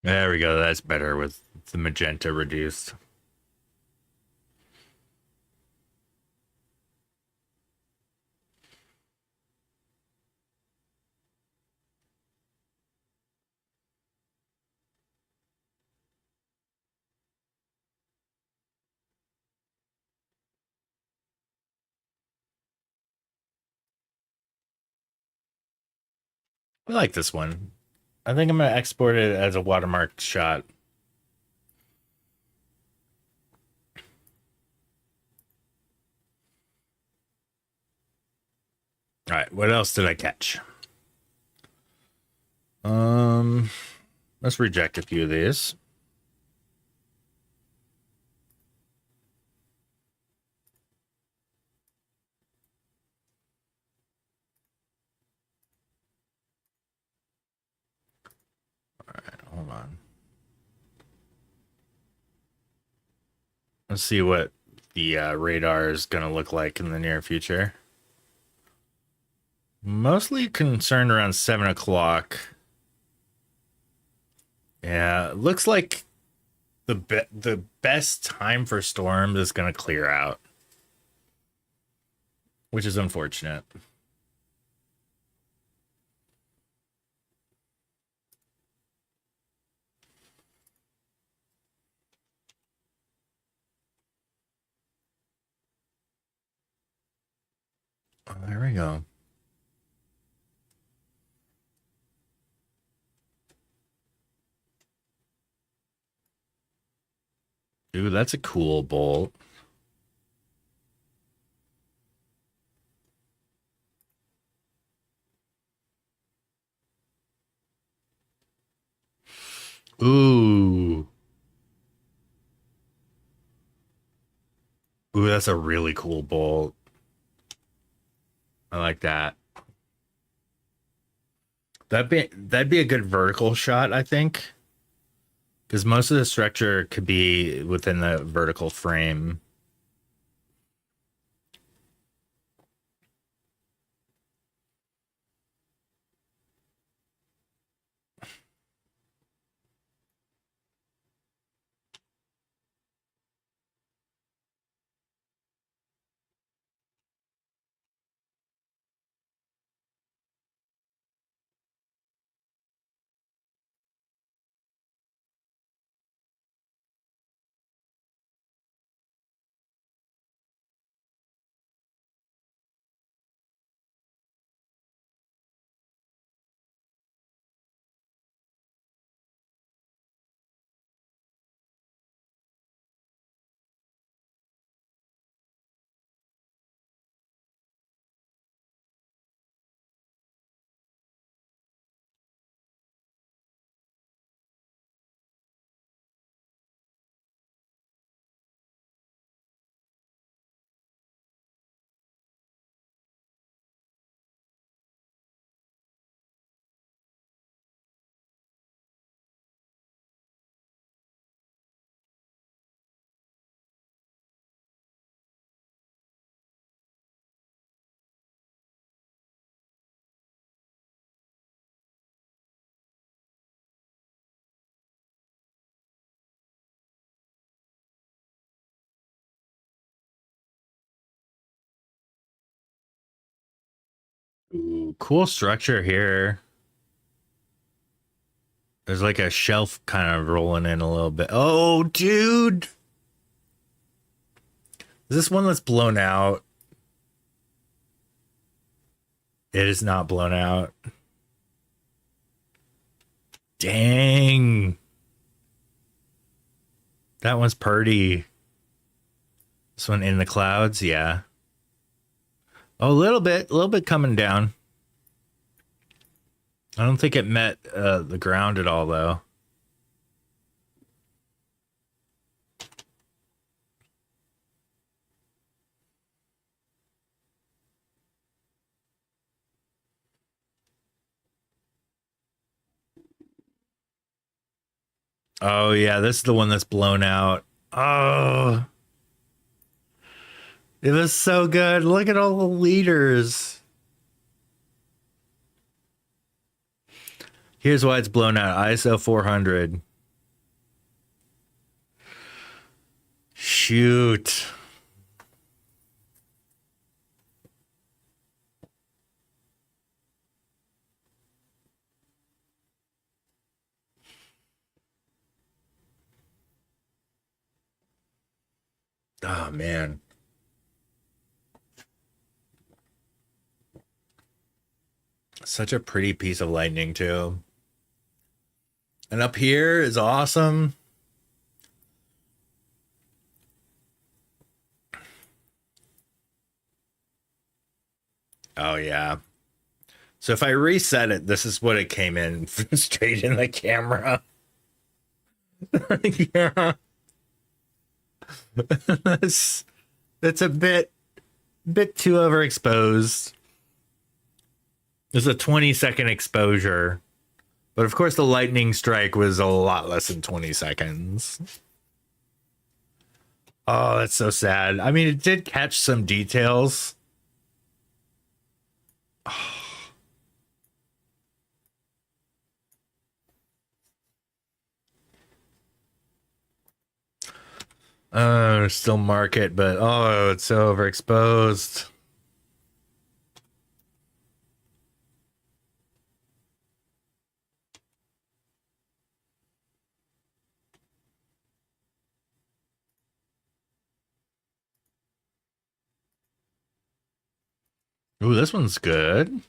There we go. That's better with the magenta reduced. I like this one. I think I'm going to export it as a watermarked shot. All right, what else did I catch? Let's reject a few of these. All right, hold on. Let's see what the radar is going to look like in the near future. Mostly concerned around 7 o'clock. Yeah, looks like the best time for storms is going to clear out, which is unfortunate. Oh, there we go. Ooh, that's a cool bolt. Ooh. Ooh, that's a really cool bolt. I like that. That'd be a good vertical shot, I think. Because most of the structure could be within the vertical frame. Ooh, cool structure here. There's like a shelf kind of rolling in a little bit. Oh, dude. Is this one that's blown out? It is not blown out. Dang. That one's pretty. This one in the clouds, yeah. Oh, a little bit coming down. I don't think it met the ground at all, though. Oh, yeah, this is the one that's blown out. Oh, it was so good. Look at all the leaders. Here's why it's blown out. ISO 400. Shoot. Oh, man. Such a pretty piece of lightning, too. And up here is awesome. Oh, yeah. So if I reset it, this is what it came in straight in the camera. Yeah. It's a bit too overexposed. There's a 20-second exposure. But of course the lightning strike was a lot less than 20 seconds. Oh, that's so sad. I mean, it did catch some details. Oh, still market, but oh, it's so overexposed. Ooh, this one's good.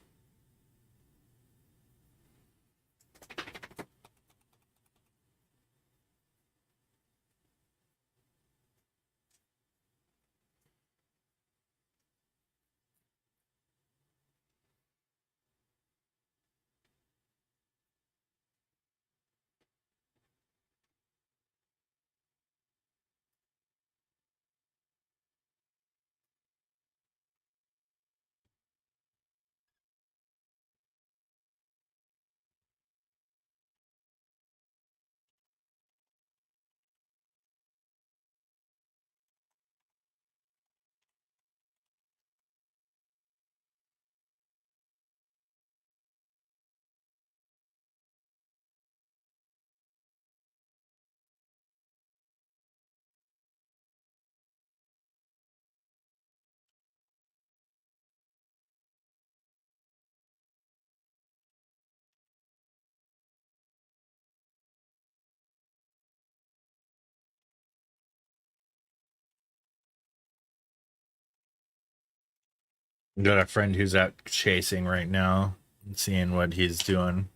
Got a friend who's out chasing right now, seeing what he's doing.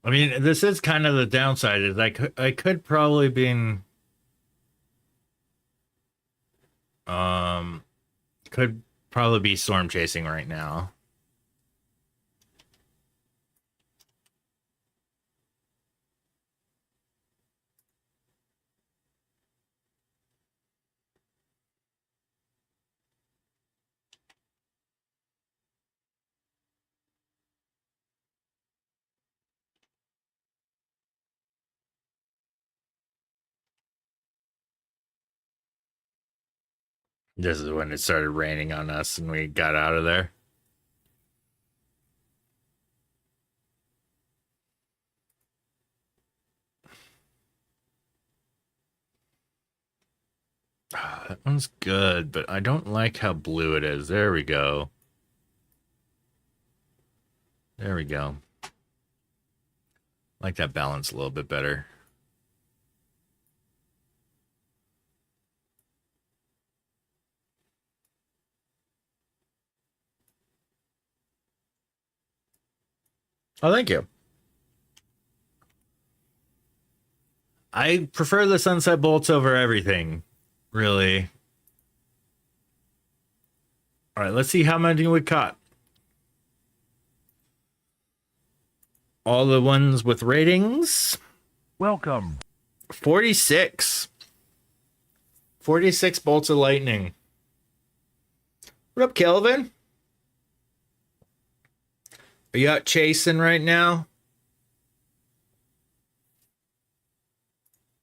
I mean, this is kind of the downside. Is I could probably been could probably be storm chasing right now. This is when it started raining on us and we got out of there. That one's good, but I don't like how blue it is. There we go. There we go. Like that balance a little bit better. Oh, thank you. I prefer the sunset bolts over everything, really. All right, let's see how many we caught. All the ones with ratings. Welcome. 46. 46 bolts of lightning. What up, Kelvin? Are you out chasing right now?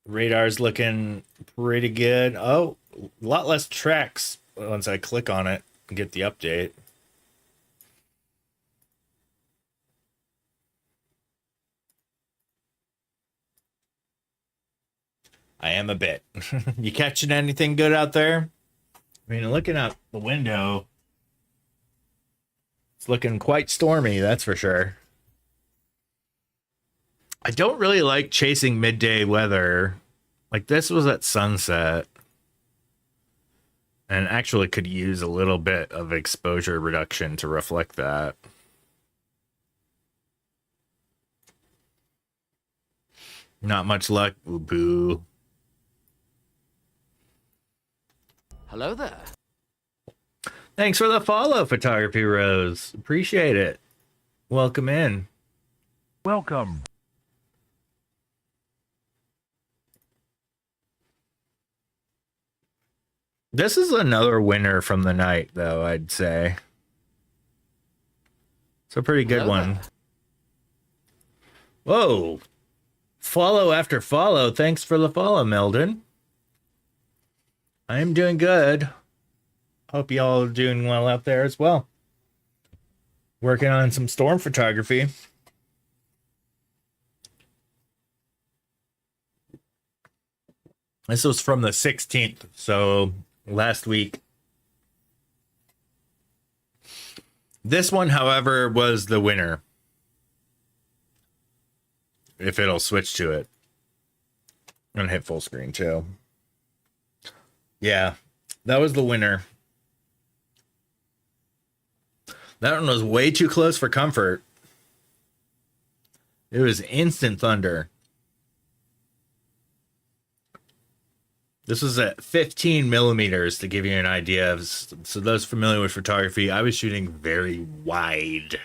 Radar's looking pretty good. Oh, a lot less tracks once I click on it and get the update. I am a bit. You catching anything good out there? I mean, looking out the window, it's looking quite stormy, that's for sure. I don't really like chasing midday weather. Like, this was at sunset. And actually could use a little bit of exposure reduction to reflect that. Not much luck. Ooh, boo. Hello there. Thanks for the follow, Photography Rose. Appreciate it. Welcome in. Welcome. This is another winner from the night, though, I'd say. It's a pretty good Hello one. there. Whoa. Follow after follow. Thanks for the follow, Meldon. I am doing good. Hope y'all are doing well out there as well. Working on some storm photography. This was from the 16th, so last week. This one, however, was the winner. If it'll switch to it. I'm gonna hit full screen too. Yeah, that was the winner. That one was way too close for comfort. It was instant thunder. This was at 15 millimeters to give you an idea of, so those familiar with photography, I was shooting very wide.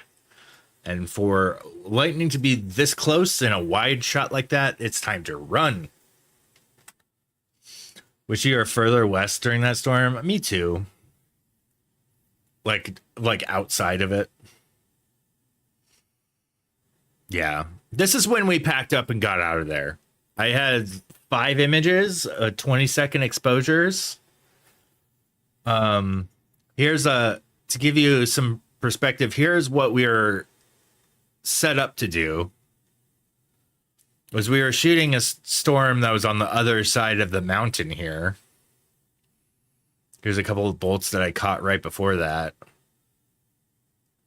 And for lightning to be this close in a wide shot like that, it's time to run. Wish you were further west during that storm. Me too. Like outside of it. Yeah. This is when we packed up and got out of there. I had 5 images, 20-second exposures. Here's to give you some perspective. Here's what we were set up to do. Was we were shooting a storm that was on the other side of the mountain here. Here's a couple of bolts that I caught right before that.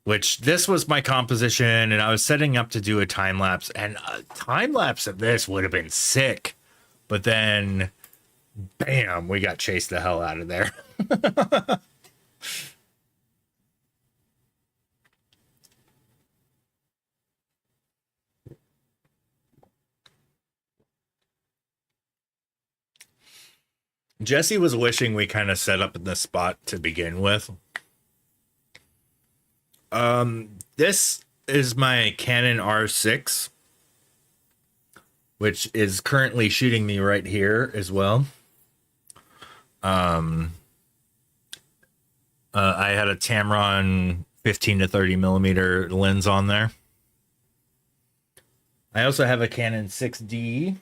Which this was my composition, and I was setting up to do a time lapse, and a time lapse of this would have been sick. But then, bam, we got chased the hell out of there. Jesse was wishing we kind of set up in this spot to begin with. This is my Canon R6, which is currently shooting me right here as well. I had a Tamron 15 to 30 millimeter lens on there. I also have a Canon 6D,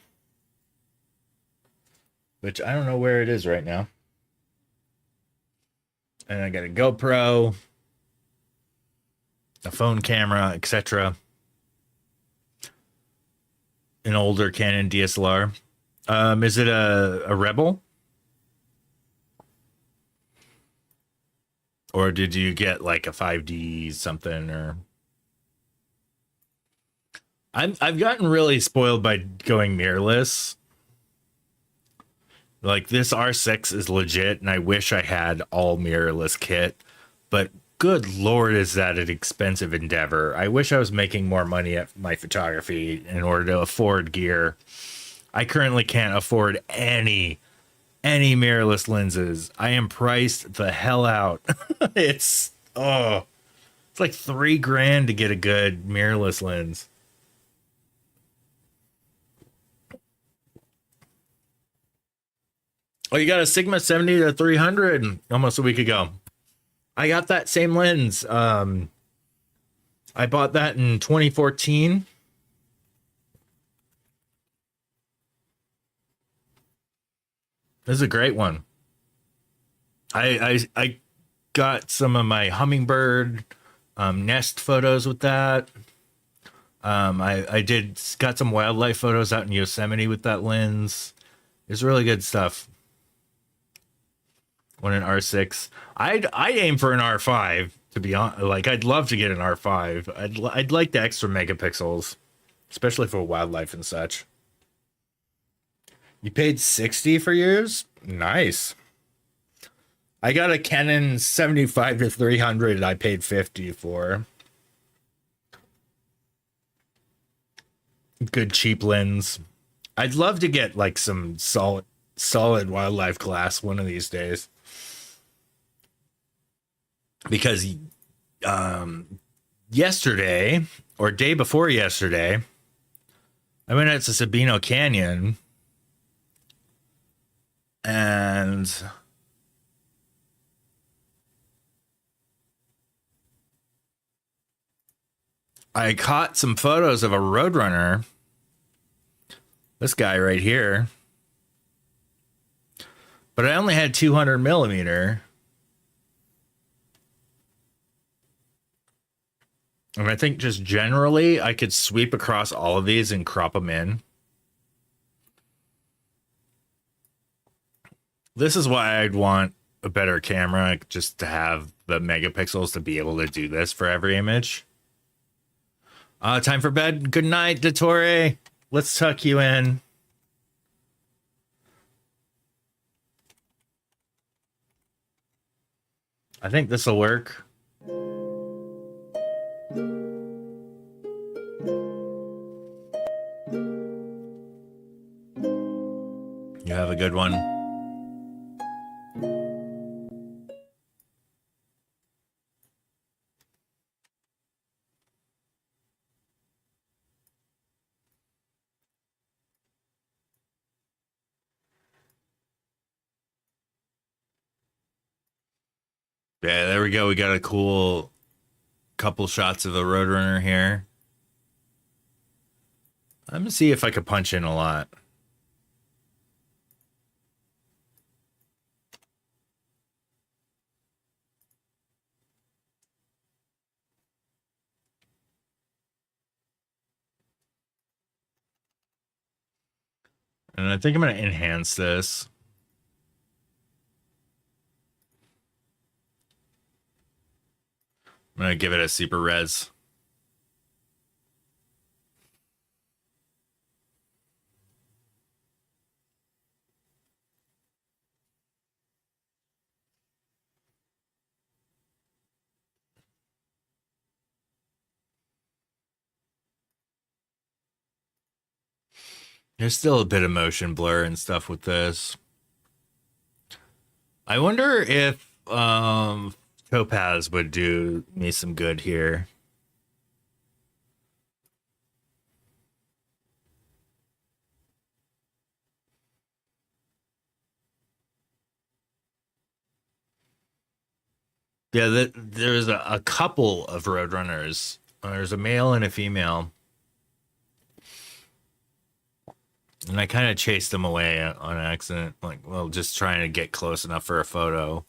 which I don't know where it is right now. And I got a GoPro, a phone camera, etc. An older Canon DSLR. Is it a Rebel? Or did you get like a 5D something or I've gotten really spoiled by going mirrorless. Like this R6 is legit, and I wish I had all mirrorless kit, but good lord, is that an expensive endeavor. I wish I was making more money at my photography in order to afford gear. I currently can't afford any mirrorless lenses. I am priced the hell out. it's it's like $3,000 to get a good mirrorless lens. Oh, you got a Sigma 70 to 300 almost a week ago. I got that same lens. I bought that in 2014. This is a great one. I got some of my hummingbird nest photos with that. I got some wildlife photos out in Yosemite with that lens. It's really good stuff. On an R6, I'd aim for an R5 to be honest. Like I'd love to get an R5. I'd like the extra megapixels, especially for wildlife and such. You paid 60 for yours? Nice. I got a Canon 75 to 300 I paid 50 for. Good cheap lens. I'd love to get like some solid wildlife glass one of these days. Because yesterday or day before yesterday, I went out to Sabino Canyon and I caught some photos of a roadrunner. This guy right here. But I only had 200 millimeter. And I think just generally I could sweep across all of these and crop them in. This is why I'd want a better camera, just to have the megapixels to be able to do this for every image. Time for bed. Good night, Dottore. Let's tuck you in. I think this will work. You have a good one. Yeah, there we go. We got a cool couple shots of the Roadrunner here. I'm gonna see if I could punch in a lot. And I think I'm gonna enhance this. I'm gonna give it a super res. There's still a bit of motion blur and stuff with this. I wonder if Topaz would do me some good here. Yeah, there's a couple of Roadrunners. There's a male and a female. And I kind of chased them away on accident. Like, well, just trying to get close enough for a photo.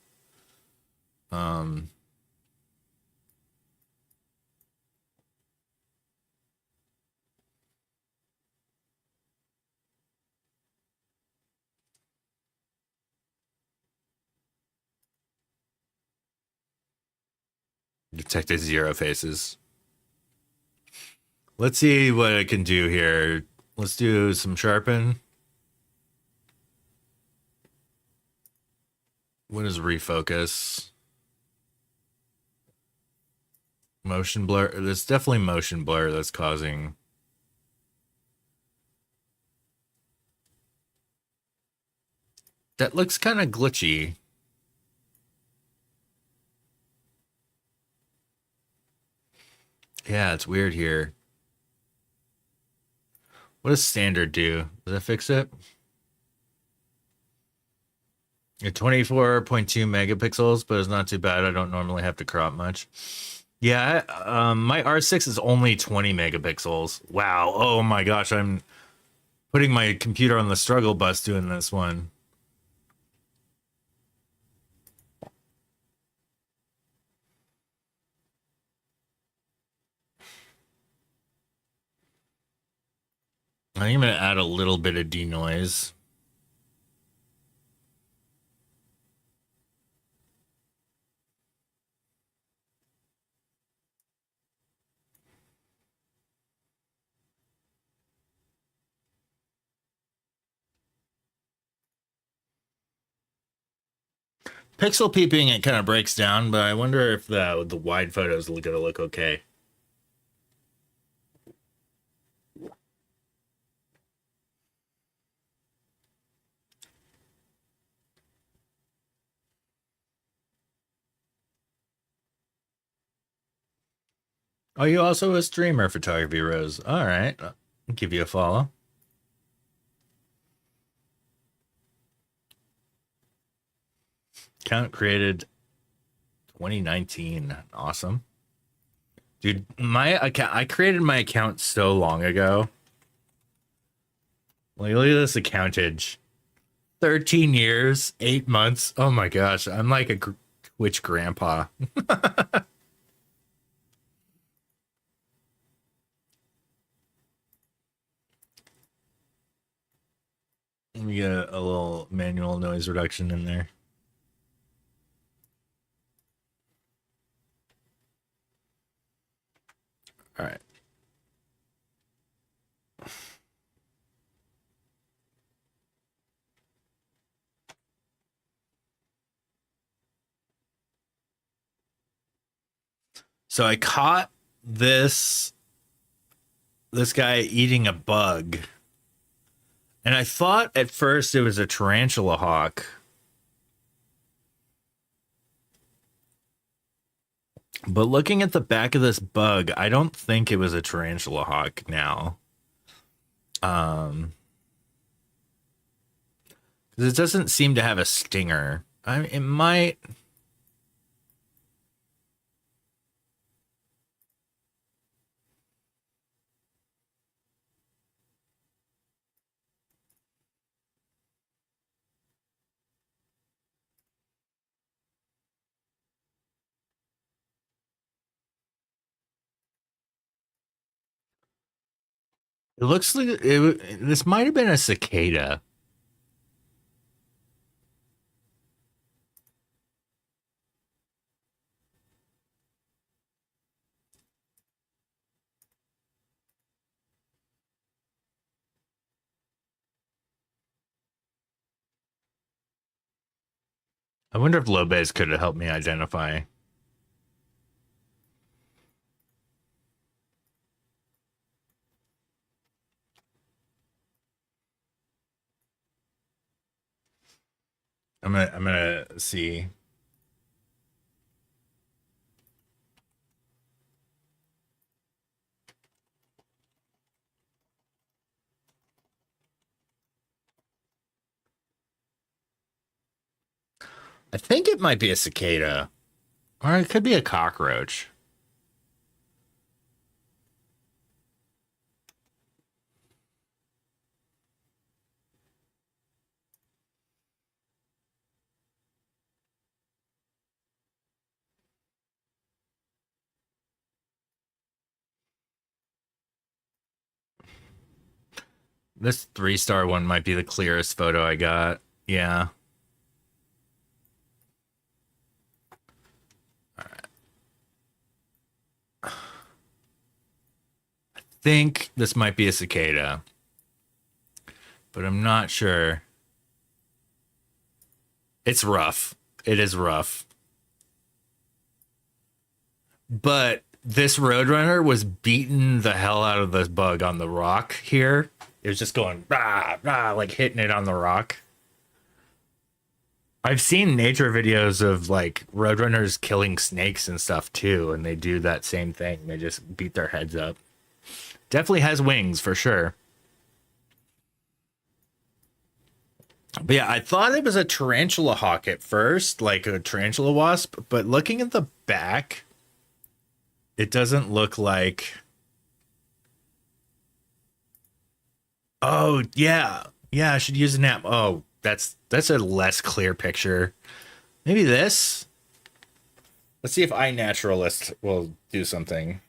Detected zero faces. Let's see what I can do here. Let's do some sharpen. What is refocus? Motion blur. There's definitely motion blur that's causing. That looks kind of glitchy. Yeah, it's weird here. What does standard do? Does that fix it? At 24.2 megapixels, but it's not too bad. I don't normally have to crop much. Yeah, my R6 is only 20 megapixels. Wow. Oh my gosh, I'm putting my computer on the struggle bus doing this one. I'm going to add a little bit of denoise. Pixel peeping, it kind of breaks down, but I wonder if the wide photos are going to look okay. Oh, you also a streamer, Photography Rose. All right. I'll give you a follow. Account created 2019. Awesome. Dude, my account, I created my account so long ago. Like, look at this accountage. 13 years, 8 months. Oh my gosh. I'm like a Twitch grandpa. Let me get a little manual noise reduction in there. All right. So I caught this guy eating a bug. And I thought at first it was a tarantula hawk. But looking at the back of this bug, I don't think it was a tarantula hawk now. Because it doesn't seem to have a stinger. It might. It looks like this might have been a cicada. I wonder if Lopez could have helped me identify. I'm gonna see. I think it might be a cicada. Or it could be a cockroach. This 3-star one might be the clearest photo I got. Yeah. think this might be a cicada, but I'm not sure. It's rough. It is rough. But this Roadrunner was beating the hell out of this bug on the rock here. It was just going, rah, rah, like hitting it on the rock. I've seen nature videos of like Roadrunners killing snakes and stuff too, and they do that same thing. They just beat their heads up. Definitely has wings for sure. But yeah, I thought it was a tarantula hawk at first, like a tarantula wasp, but looking at the back, it doesn't look like... Oh, yeah. Yeah, I should use an app. Oh, that's a less clear picture. Maybe this? Let's see if iNaturalist will do something.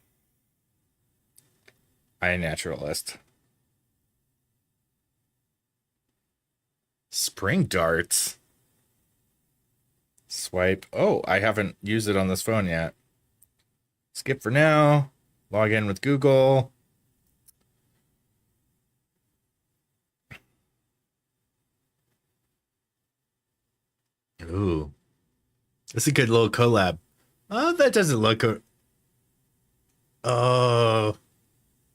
iNaturalist. Spring darts. Swipe. Oh, I haven't used it on this phone yet. Skip for now. Log in with Google. Ooh. That's a good little collab. Oh, that doesn't look... Oh.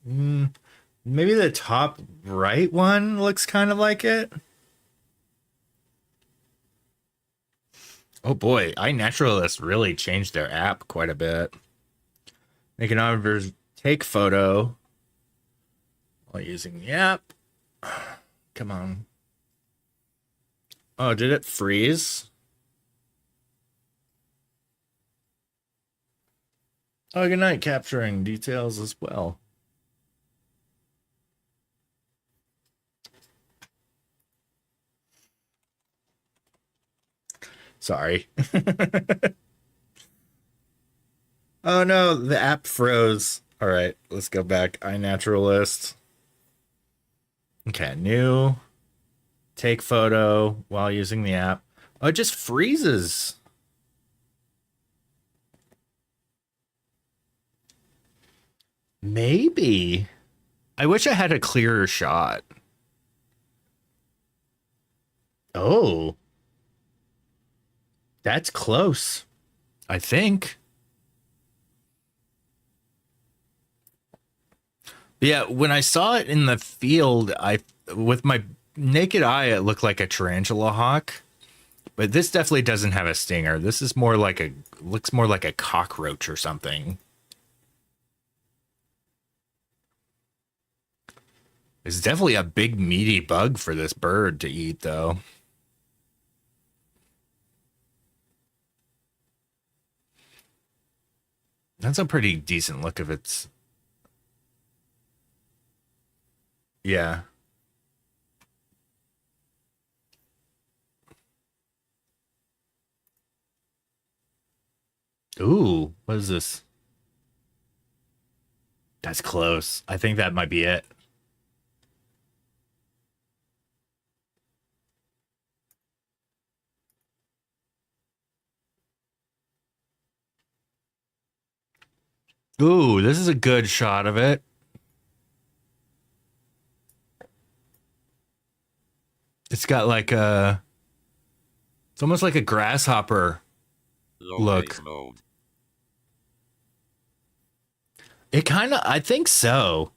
Maybe the top right one looks kind of like it. Oh boy, iNaturalist really changed their app quite a bit. Make an observer take photo while using the app. Come on. Oh, did it freeze? Oh, good night, capturing details as well. Sorry. Oh no, the app froze. All right, let's go back. iNaturalist. Okay, new. Take photo while using the app. Oh, it just freezes. Maybe. I wish I had a clearer shot. Oh. That's close. I think. Yeah, when I saw it in the field, with my naked eye, it looked like a tarantula hawk. But this definitely doesn't have a stinger. This is more like looks more like a cockroach or something. It's definitely a big meaty bug for this bird to eat, though. That's a pretty decent look of its... Yeah. Ooh, what is this? That's close. I think that might be it. Ooh, this is a good shot of it. It's got like a... It's almost like a grasshopper look. It kind of... I think so.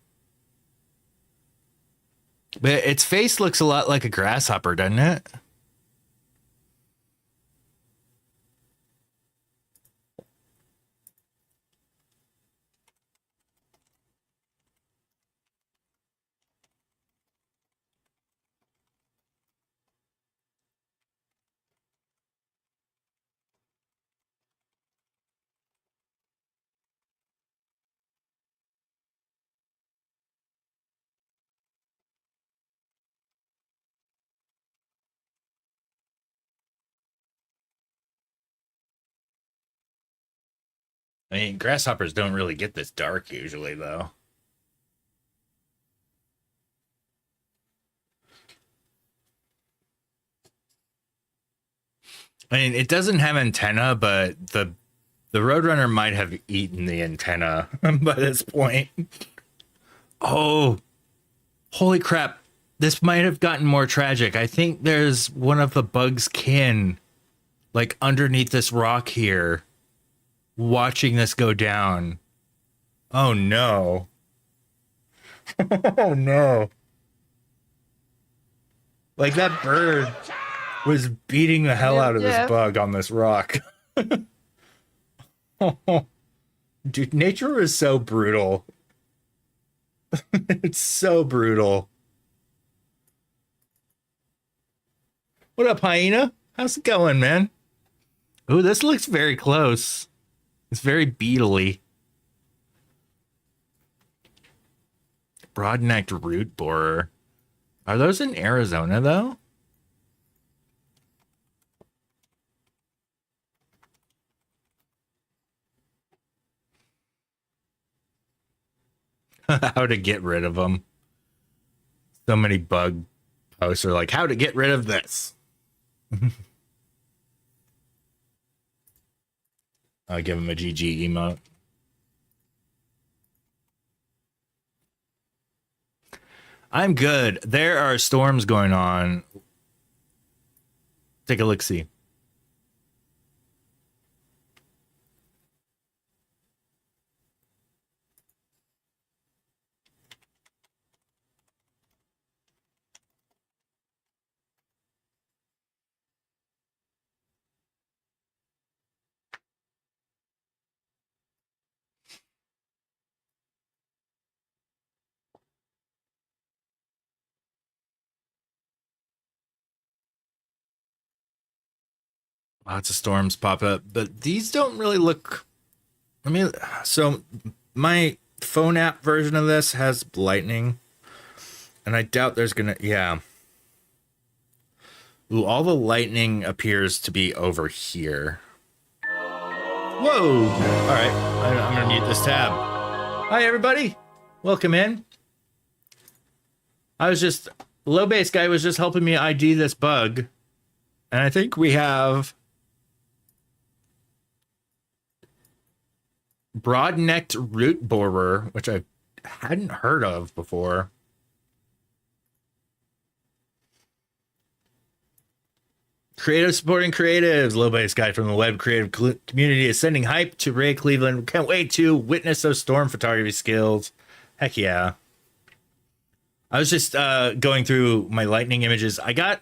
But its face looks a lot like a grasshopper, doesn't it? I mean, grasshoppers don't really get this dark usually, though. I mean, it doesn't have antenna, but the Roadrunner might have eaten the antenna by this point. Oh, holy crap. This might have gotten more tragic. I think there's one of the bug's kin, like underneath this rock here, watching this go down. Oh no. Oh no. Like that bird was beating the hell out of this bug on this rock. Dude, nature is so brutal. It's so brutal. What up, hyena? How's it going, man? Ooh, this looks very close. It's very beetly. Broad-necked root borer. Are those in Arizona, though? How to get rid of them. So many bug posts are like, how to get rid of this. I'll give him a GG emote. I'm good. There are storms going on. Take a look, see. Lots of storms pop up, but these don't really look. I mean, so my phone app version of this has lightning, and I doubt there's gonna. Yeah. Ooh, all the lightning appears to be over here. Whoa! All right, I'm gonna mute this tab. Hi, everybody. Welcome in. I was just low base guy was just helping me ID this bug, and I think we have broad-necked root borer, which I hadn't heard of before. Creative supporting creatives. Low base guy from the web creative community is sending hype to Ray Cleveland. Can't wait to witness those storm photography skills. Heck yeah. I was just going through my lightning images. I got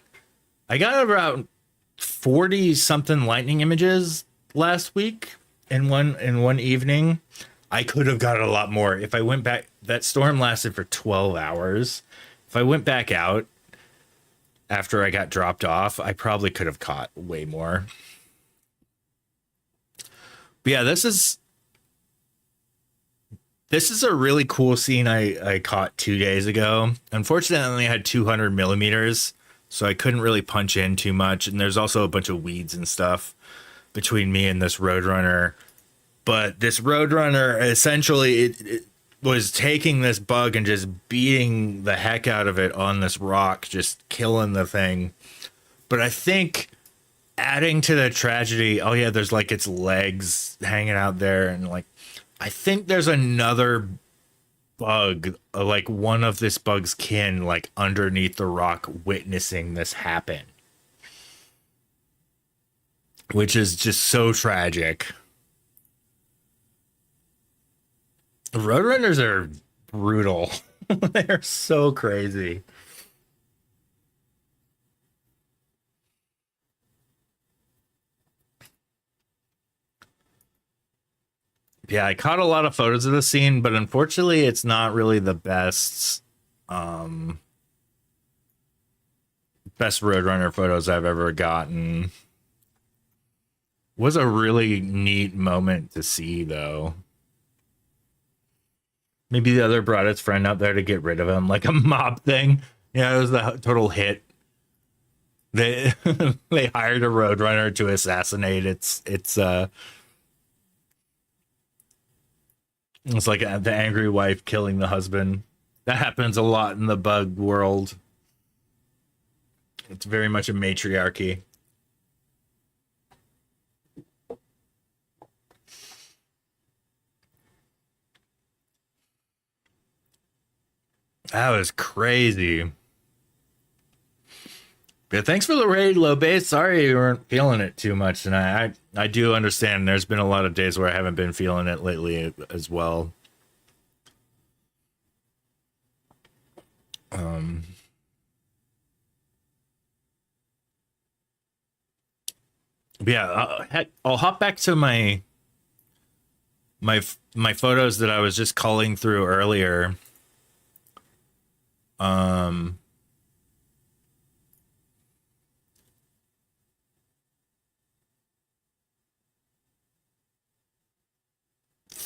about 40 something lightning images last week in one evening. I could have got a lot more if I went back. That storm lasted for 12 hours. If I went back out after I got dropped off, I probably could have caught way more. But yeah, this is a really cool scene I caught 2 days ago. Unfortunately, I only had 200 millimeters, so I couldn't really punch in too much. And there's also a bunch of weeds and stuff between me and this Roadrunner. But this Roadrunner, essentially, it was taking this bug and just beating the heck out of it on this rock, just killing the thing. But I think adding to the tragedy, oh yeah, there's like its legs hanging out there, and like I think there's another bug, like one of this bug's kin, like underneath the rock witnessing this happen, which is just so tragic. Roadrunners are brutal. They're so crazy. Yeah, I caught a lot of photos of the scene, but unfortunately it's not really the best best Roadrunner photos I've ever gotten. Was a really neat moment to see though. Maybe the other brought its friend out there to get rid of him, like a mob thing. Yeah, it was the total hit. They they hired a Roadrunner to assassinate it's like the angry wife killing the husband. That happens a lot in the bug world. It's very much a matriarchy. That was crazy. Yeah, thanks for the raid, low base. Sorry you weren't feeling it too much tonight. I do understand. There's been a lot of days where I haven't been feeling it lately as well. Yeah, heck, I'll hop back to my photos that I was just culling through earlier.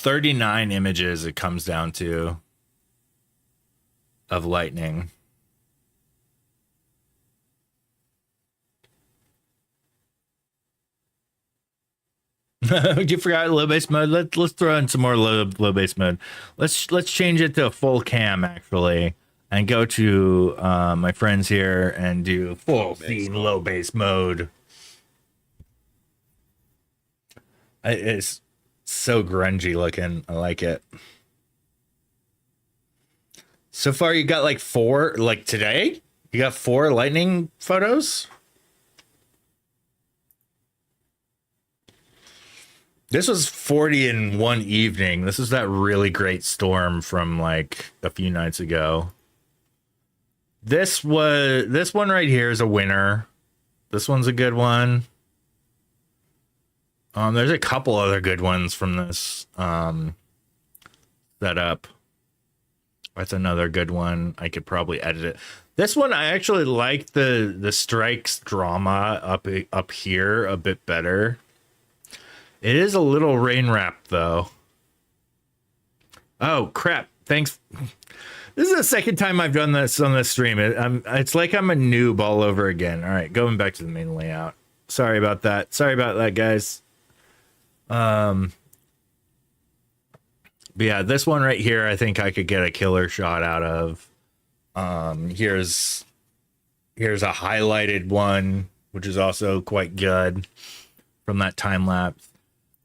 39 images it comes down to of lightning. You forgot low base mode. Let's throw in some more low base mode. Let's change it to full cam actually, and go to my friends here and do full scene low base mode. It's so grungy looking. I like it. So far, you got like 4. Like today, you got 4 lightning photos. This was 40 in one evening. This is that really great storm from like a few nights ago. This one right here is a winner. This one's a good one. There's a couple other good ones from this setup. That's another good one. I could probably edit it. This one I actually like the strikes drama up here a bit better. It is a little rain wrapped though. Oh crap! Thanks. This is the second time I've done this on this stream. It's like I'm a noob all over again. All right, going back to the main layout. Sorry about that. Sorry about that, guys. But yeah, this one right here, I think I could get a killer shot out of. Here's a highlighted one, which is also quite good from that time lapse.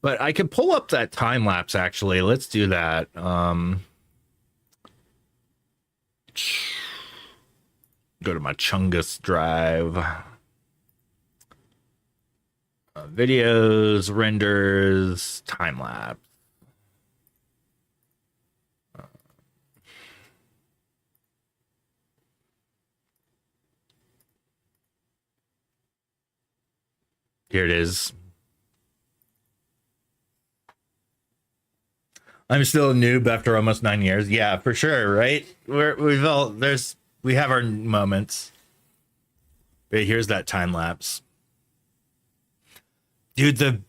But I could pull up that time lapse actually. Let's do that. Go to my Chungus drive. Videos, renders, time lapse. Here it is. I'm still a noob after almost 9 years. Yeah, for sure, right? We have our moments. But here's that time lapse. Dude, the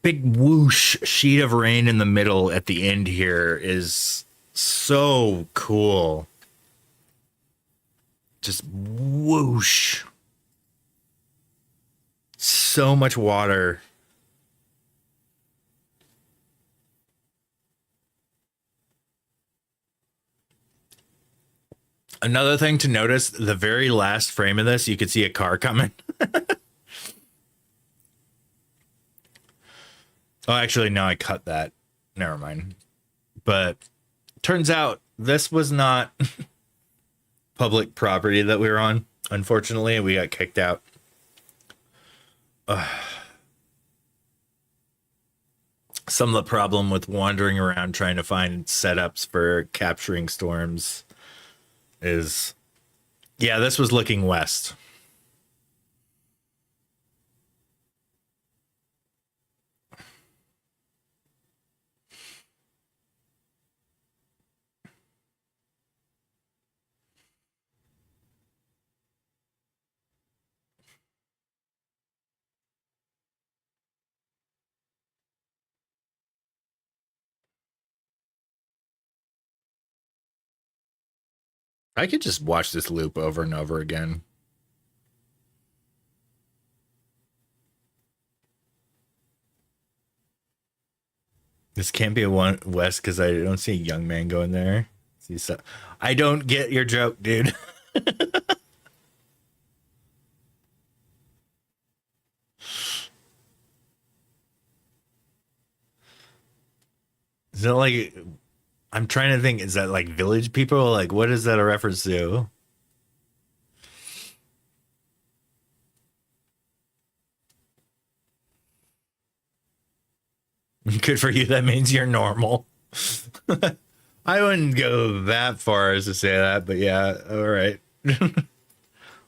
big whoosh sheet of rain in the middle at the end here is so cool. Just whoosh. So much water. Another thing to notice, the very last frame of this, you could see a car coming. Oh, actually, no, I cut that. Never mind. But turns out this was not public property that we were on. Unfortunately, we got kicked out. Some of the problem with wandering around trying to find setups for capturing storms is, yeah, this was looking west. I could just watch this loop over and over again. This can't be a one west because I don't see a young man going there. I don't get your joke, dude. Is it like I'm trying to think, is that like Village People? Like, what is that a reference to? Good for you. That means you're normal. I wouldn't go that far as to say that, but yeah, all right. I'm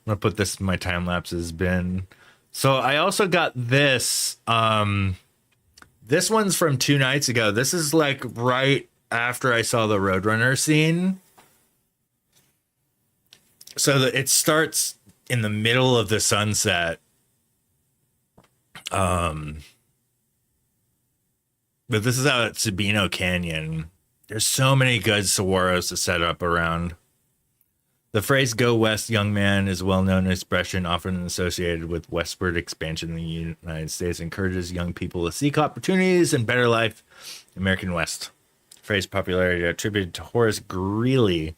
gonna put this in my time lapses bin. So I also got this. This one's from 2 nights ago. This is like right after I saw the Roadrunner scene. So it starts in the middle of the sunset. But this is out at Sabino Canyon. There's so many good saguaros to set up around. The phrase "Go West, young man" is a well-known expression often associated with westward expansion in the United States. Encourages young people to seek opportunities and better life in the American West. The phrase popularity attributed to Horace Greeley,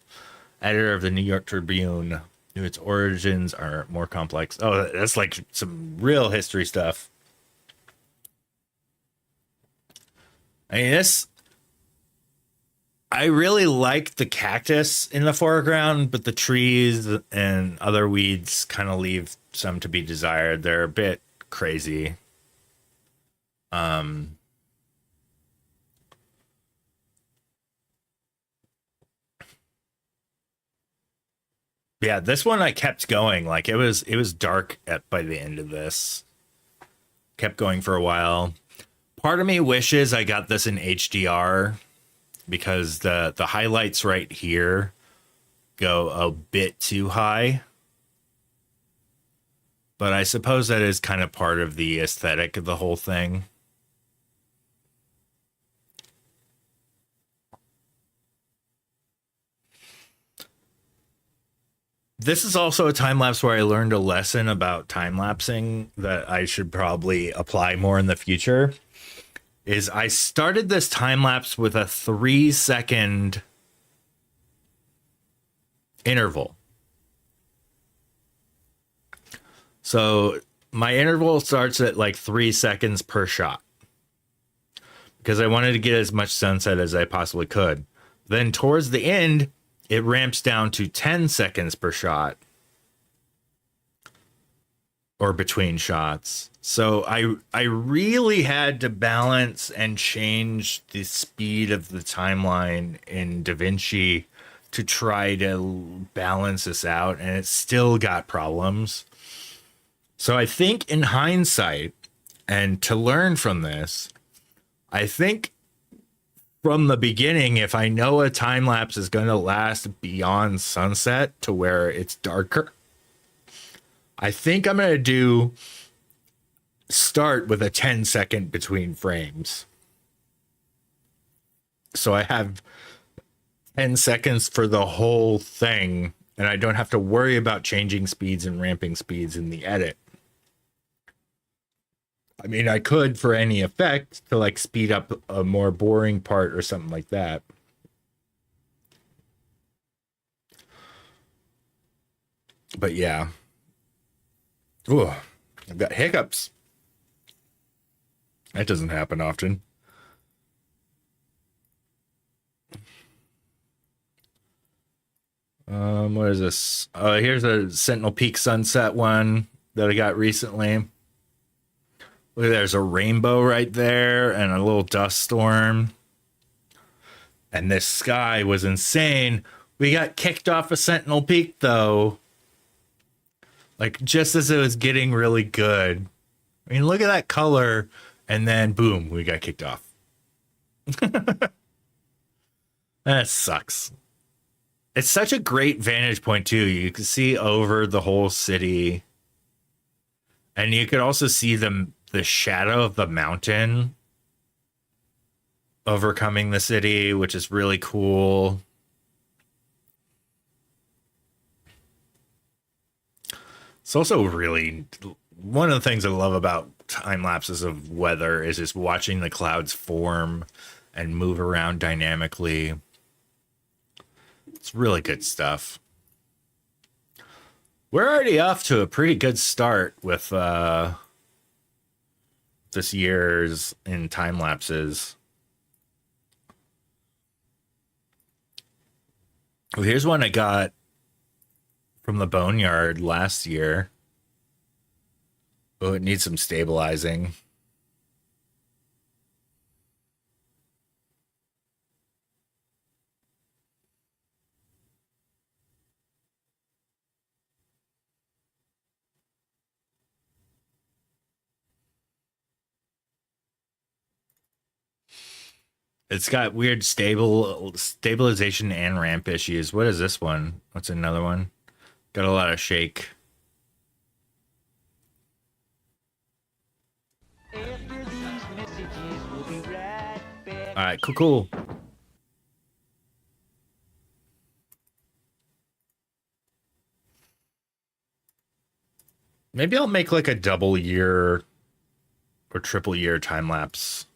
editor of the New York Tribune. Its origins are more complex. Oh, that's like some real history stuff. I mean, I really like the cactus in the foreground, but the trees and other weeds kind of leave some to be desired. They're a bit crazy. Yeah, this one I kept going. Like it was dark by the end of this. Kept going for a while. Part of me wishes I got this in HDR because the highlights right here go a bit too high. But I suppose that is kind of part of the aesthetic of the whole thing. This is also a time lapse where I learned a lesson about time lapsing that I should probably apply more in the future. Is I started this time lapse with a 3-second interval. So my interval starts at like 3 seconds per shot because I wanted to get as much sunset as I possibly could. Then towards the end, it ramps down to 10 seconds per shot or between shots. So I really had to balance and change the speed of the timeline in DaVinci to try to balance this out, and it still got problems. So I think in hindsight, and to learn from this, I think from the beginning, if I know a time lapse is going to last beyond sunset to where it's darker, I think I'm going to start with a 10-second between frames. So I have 10 seconds for the whole thing, and I don't have to worry about changing speeds and ramping speeds in the edit. I mean, I could for any effect to like speed up a more boring part or something like that. But yeah. Ooh, I've got hiccups. That doesn't happen often. What is this? Here's a Sentinel Peak sunset one that I got recently. Look, there's a rainbow right there and a little dust storm. And this sky was insane. We got kicked off of Sentinel Peak, though. Like, just as it was getting really good. I mean, look at that color. And then, boom, we got kicked off. That sucks. It's such a great vantage point, too. You can see over the whole city. And you could also see the shadow of the mountain overcoming the city, which is really cool. It's also really one of the things I love about time lapses of weather is just watching the clouds form and move around dynamically. It's really good stuff. We're already off to a pretty good start with this year's in time lapses. Well, here's one I got from the Boneyard last year. Oh, it needs some stabilizing. It's got weird stabilization and ramp issues. What is this one? What's another one? Got a lot of shake. All right, cool. Maybe I'll make like a double year or triple year time lapse.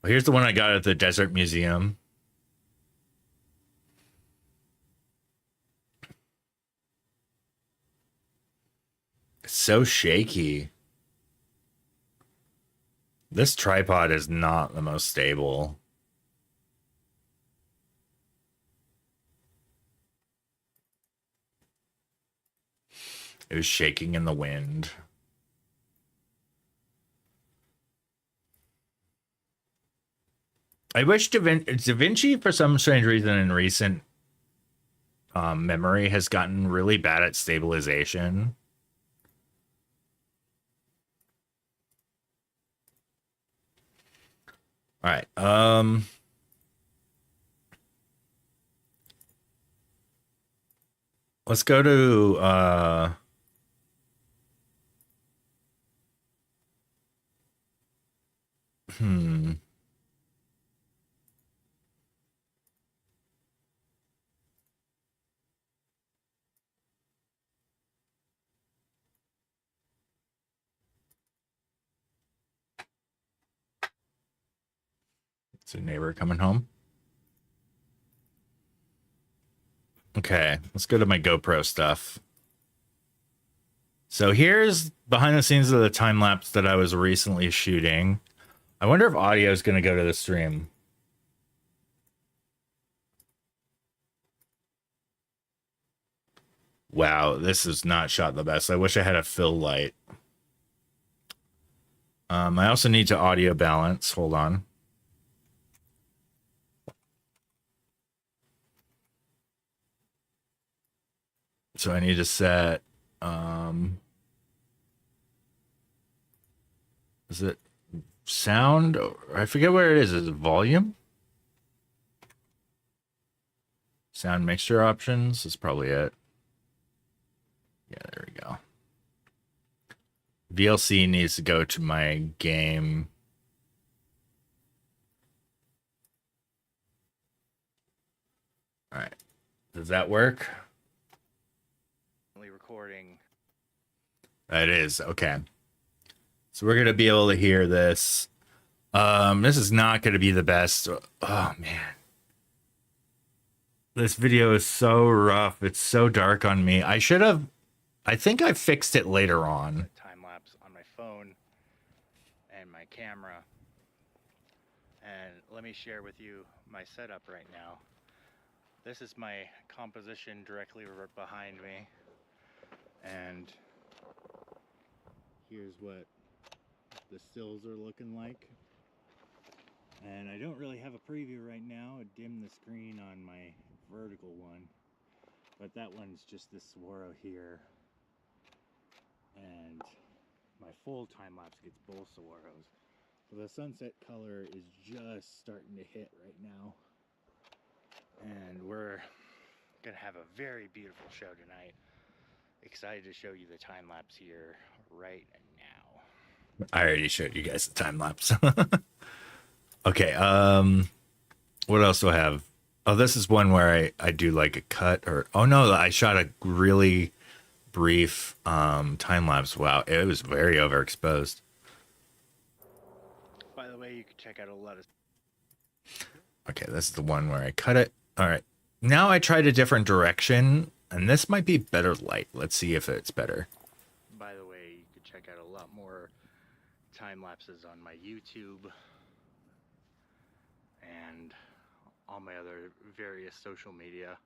Well, here's the one I got at the Desert Museum. It's so shaky. This tripod is not the most stable. It was shaking in the wind. I wish Da Vinci, for some strange reason, in recent memory, has gotten really bad at stabilization. All right. Let's go to It's a neighbor coming home. Okay, let's go to my GoPro stuff. So here's behind the scenes of the time lapse that I was recently shooting. I wonder if audio is going to go to the stream. Wow, this is not shot the best. I wish I had a fill light. I also need to audio balance. Hold on. So I need to set, is it sound? I forget where it is. Is it volume? Sound mixture options is probably it. Yeah, there we go. VLC needs to go to my game. All right. Does that work? Recording. It is. Okay. So we're going to be able to hear this. This is not going to be the best. Oh, man. This video is so rough. It's so dark on me. I think I fixed it later on. Time lapse on my phone and my camera. And let me share with you my setup right now. This is my composition directly behind me. And here's what the stills are looking like. And I don't really have a preview right now. I dimmed the screen on my vertical one. But that one's just this swirl here. And my full time lapse gets both swirls. So the sunset color is just starting to hit right now. And we're gonna have a very beautiful show tonight. Excited to show you the time lapse here right now. I already showed you guys the time lapse. Okay, what else do I have? Oh, this is one where I do like a cut or oh no, I shot a really brief time lapse. Wow, it was very overexposed. By the way, you can check out a lot of. Okay, this is the one where I cut it. All right, now I tried a different direction, and this might be better light. Let's see if it's better. By the way, you can check out a lot more time lapses on my YouTube and all my other various social media.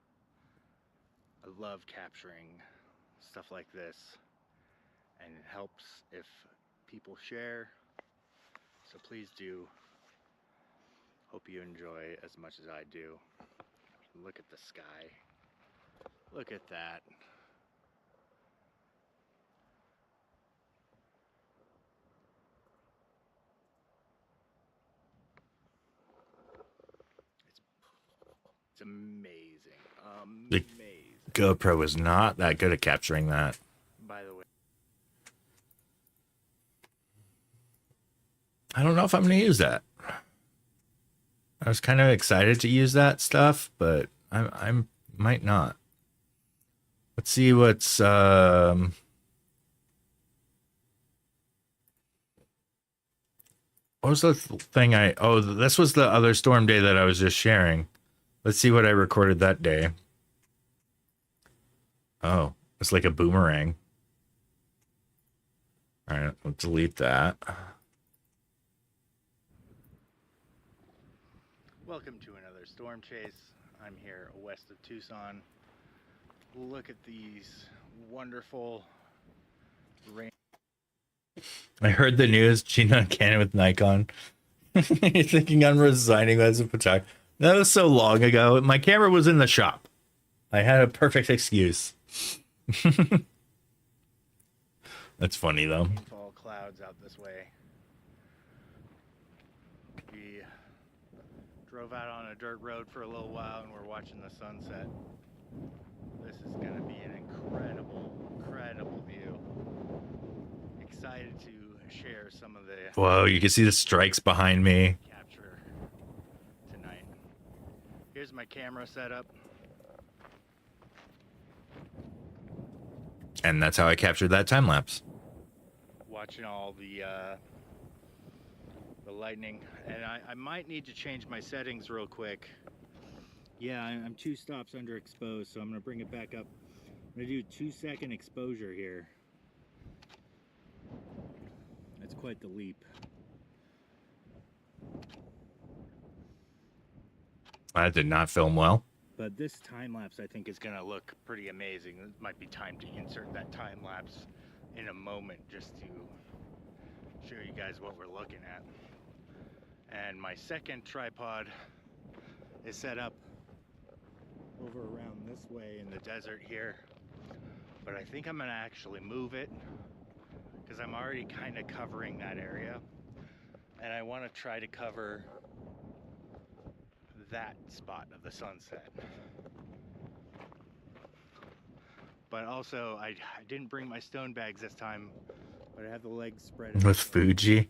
I love capturing stuff like this, and it helps if people share, so please do. Hope you enjoy as much as I do. Look at the sky. Look at that. It's amazing. The Amazing. GoPro was not that good at capturing that. By the way, I don't know if I'm going to use that. I was kind of excited to use that stuff, but I might not. Let's see what's what was the thing this was the other storm day that I was just sharing. Let's see what I recorded that day. Oh, it's like a boomerang. All right, we'll delete that. welcome to another storm chase. I'm here west of Tucson. Look at these wonderful rain. I heard the news, Gina Cannon with Nikon. You're thinking I'm resigning as a photographer. That was so long ago. My camera was in the shop. I had a perfect excuse. That's funny, though. Fall clouds out this way. We drove out on a dirt road for a little while and we're watching the sunset. This is going to be an incredible, incredible view. Excited to share some of the Whoa, you can see the strikes behind me. capture tonight. Here's my camera setup. And that's how I captured that time lapse. Watching all the lightning, and I might need to change my settings real quick. Yeah, I'm 2 stops underexposed, so I'm gonna bring it back up. I'm gonna do 2-second exposure here. That's quite the leap. That did not film well. But this time lapse I think is gonna look pretty amazing. It might be time to insert that time lapse in a moment just to show you guys what we're looking at. And my second tripod is set up over around this way in the desert here. But I think I'm gonna actually move it because I'm already kind of covering that area. And I wanna try to cover that spot of the sunset. But also, I didn't bring my stone bags this time, but I have the legs spread out With so Fuji.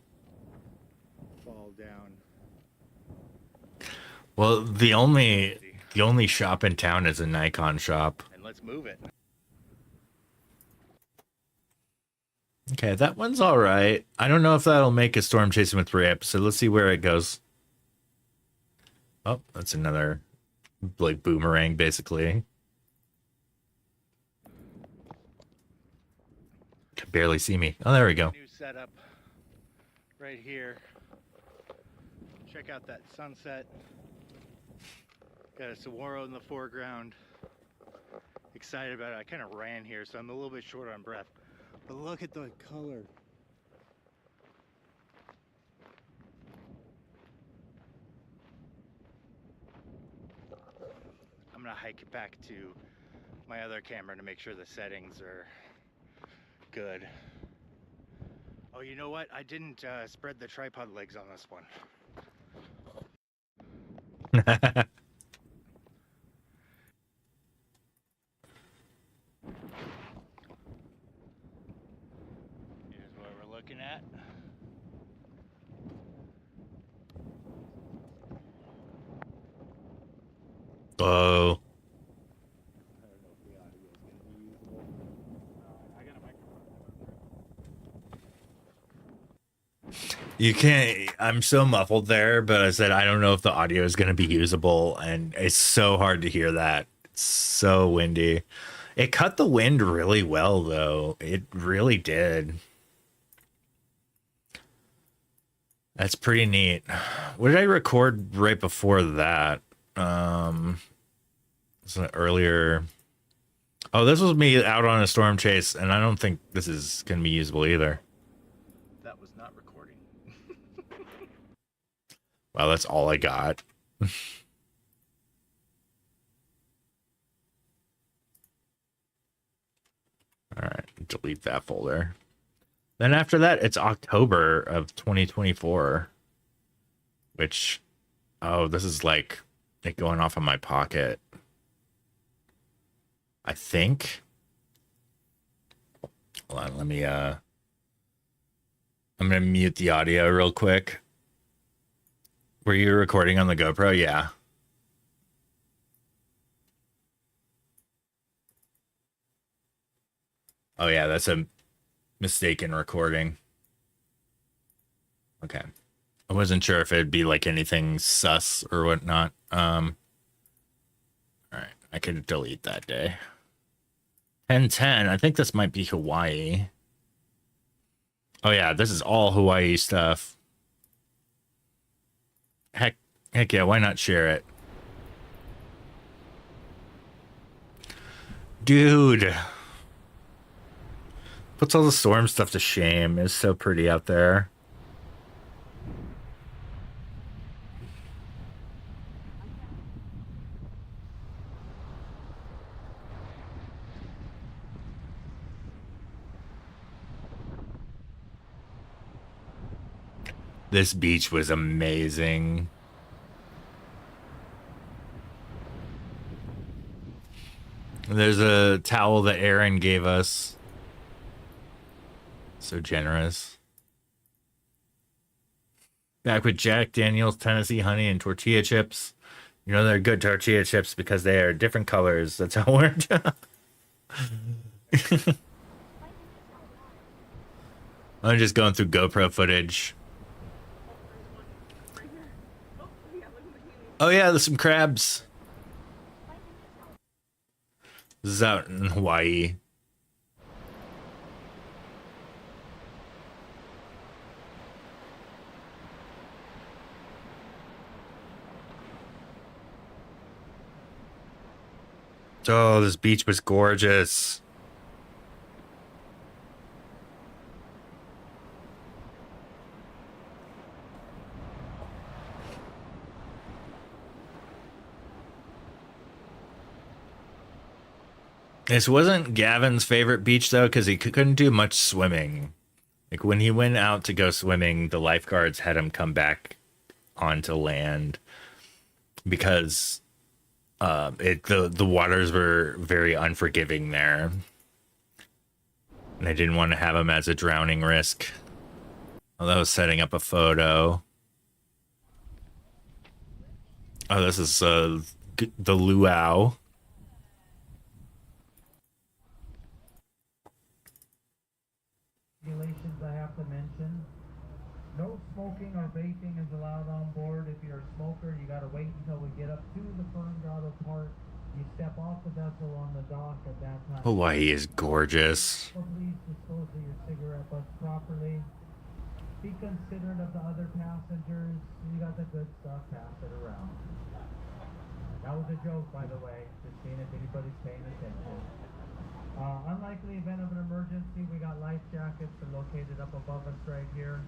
fall down. Well, the only shop in town is a Nikon shop. And let's move it. Okay, that one's all right. I don't know if that'll make a storm chasing with Ray episode. Let's see where it goes. Oh, that's another like boomerang, basically. Can barely see me. Oh, there we go. New setup right here. Check out that sunset. Got a saguaro in the foreground. Excited about it. I kind of ran here, so I'm a little bit short on breath. But look at the color. I'm gonna hike it back to my other camera to make sure the settings are good. Oh, you know what? I didn't spread the tripod legs on this one. Here's what we're looking at. Oh, I don't know if the audio is going to be usable. I got a microphone. you can't. I'm so muffled there, but I said I don't know if the audio is going to be usable, and it's so hard to hear that. It's so windy. It cut the wind really well, though. It really did. That's pretty neat. What did I record right before that? It's an earlier. Oh, this was me out on a storm chase, and I don't think this is going to be usable either. That was not recording. Well, that's all I got. All right, delete that folder. Then after that, it's October of 2024, which, oh, this is like it going off of my pocket. I think. Hold on, let me, I'm going to mute the audio real quick. Were you recording on the GoPro? Yeah. Oh, yeah, that's a mistaken recording. Okay. I wasn't sure if it'd be like anything sus or whatnot. All right, I could delete that day. 1010. I think this might be Hawaii. Oh yeah, this is all Hawaii stuff. Heck yeah, why not share it? Dude. Puts all the storm stuff to shame. It's so pretty out there. This beach was amazing. There's a towel that Aaron gave us. So generous. Back with Jack Daniel's Tennessee honey and tortilla chips. You know they're good tortilla chips because they are different colors. That's how it worked. I'm just going through GoPro footage. Oh yeah, there's some crabs. This is out in Hawaii. Oh, this beach was gorgeous. This wasn't Gavin's favorite beach, though, because he couldn't do much swimming. Like, when he went out to go swimming, the lifeguards had him come back onto land because the waters were very unforgiving there. And I didn't want to have him as a drowning risk. Although I was setting up a photo. Oh, this is the luau. Regulations I have to mention. No smoking or vaping is allowed on board. If you're a smoker, you gotta wait until we get up to the firm grotto part. You step off the vessel on the dock at that time. Hawaii is gorgeous. Please dispose of your cigarette butts properly. Be considerate of the other passengers. You got the good stuff, pass it around. That was a joke, by the way, just seeing if anybody's paying attention. Unlikely event of an emergency, we got life jackets. They're located up above us right here.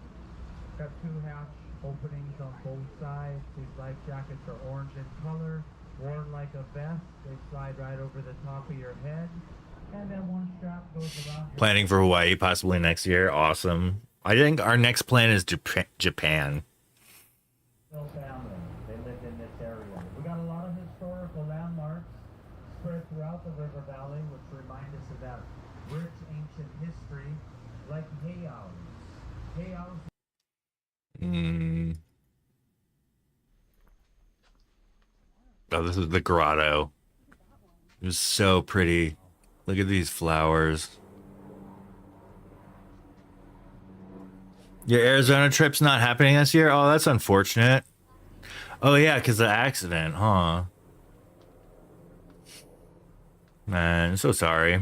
Got 2 hatch openings on both sides. These life jackets are orange in color, worn like a vest. They slide right over the top of your head. And then one strap goes around. Planning for Hawaii possibly next year. Awesome. I think our next plan is Japan. Family. They lived in this area. We got a lot of historical landmarks spread throughout the river valley, which remind us of that rich ancient history, like heiaus. Heiaus. Oh, this is the grotto. It was so pretty. Look at these flowers. Your Arizona trip's not happening this year? Oh, that's unfortunate. Oh, yeah, because of the accident, huh? Man, I'm so sorry.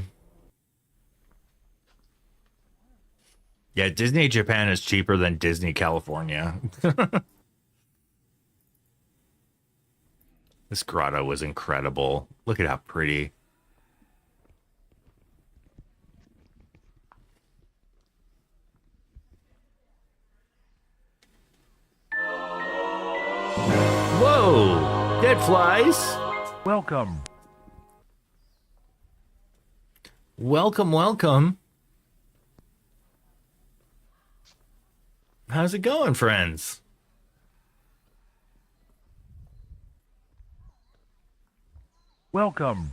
Yeah, Disney Japan is cheaper than Disney California. This grotto was incredible. Look at how pretty. shit, flies. Welcome. Welcome, welcome. How's it going, friends? Welcome.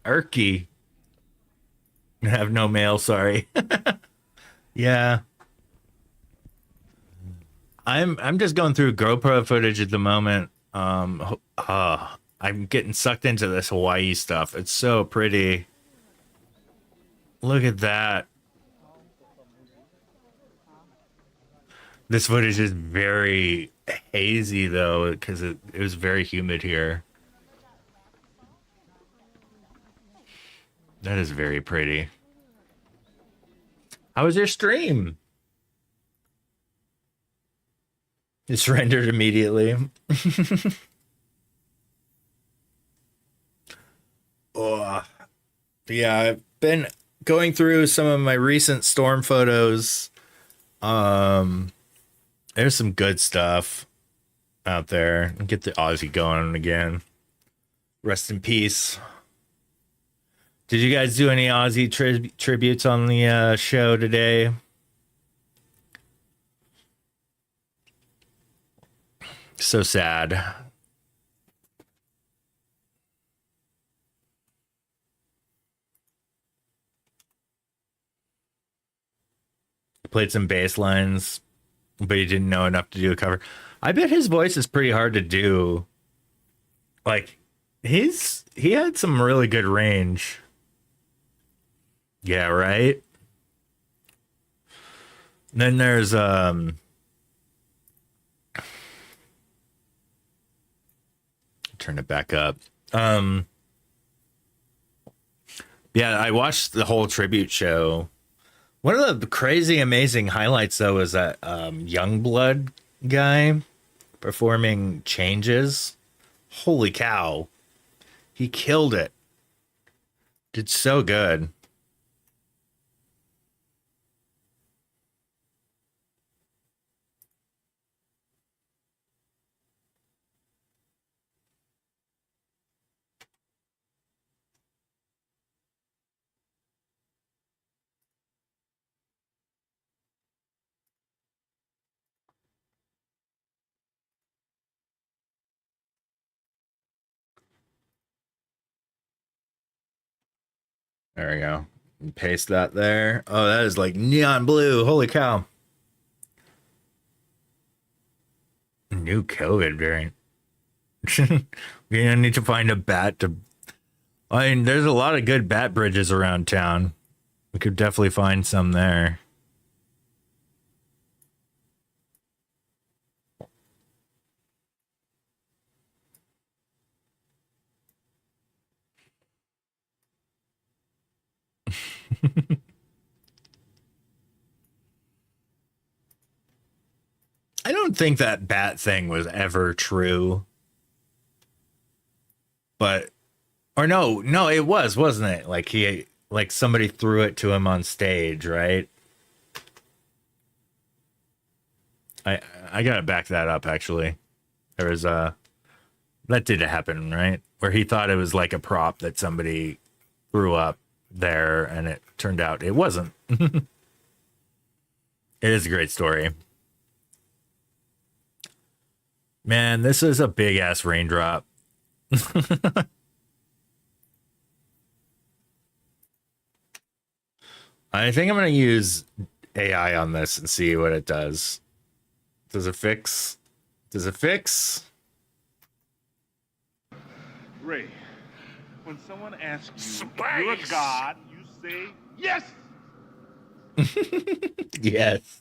Erky. I have no mail, sorry. Yeah. I'm just going through GoPro footage at the moment. I'm getting sucked into this Hawaii stuff. It's so pretty. Look at that. This footage is very hazy though, because it was very humid here. That is very pretty. How was your stream? It's rendered immediately. Oh, yeah, I've been going through some of my recent storm photos. There's some good stuff out there. Get the Aussie going again. Rest in peace. Did you guys do any Aussie tributes on the show today? So sad. Played some bass lines, but he didn't know enough to do a cover. I bet his voice is pretty hard to do. Like, he had some really good range. Yeah, right? Then there's turn it back up. Yeah, I watched the whole tribute show. One of the crazy, amazing highlights, though, is that Youngblood guy performing Changes. Holy cow. He killed it. Did so good. There we go. And paste that there. Oh, that is like neon blue. Holy cow. New COVID variant. We need to find a bat to... I mean, there's a lot of good bat bridges around town. We could definitely find some there. I don't think that bat thing was ever true. But, or no, it was, wasn't it? Like somebody threw it to him on stage, right? I gotta back that up, actually. There was that did happen, right? Where he thought it was like a prop that somebody threw up there, and it turned out it wasn't. It is a great story. Man, this is a big ass raindrop. I think I'm gonna use AI on this and see what it does. Does it fix? Does it fix? Ray, when someone asks you if you're a god, you say yes. Yes.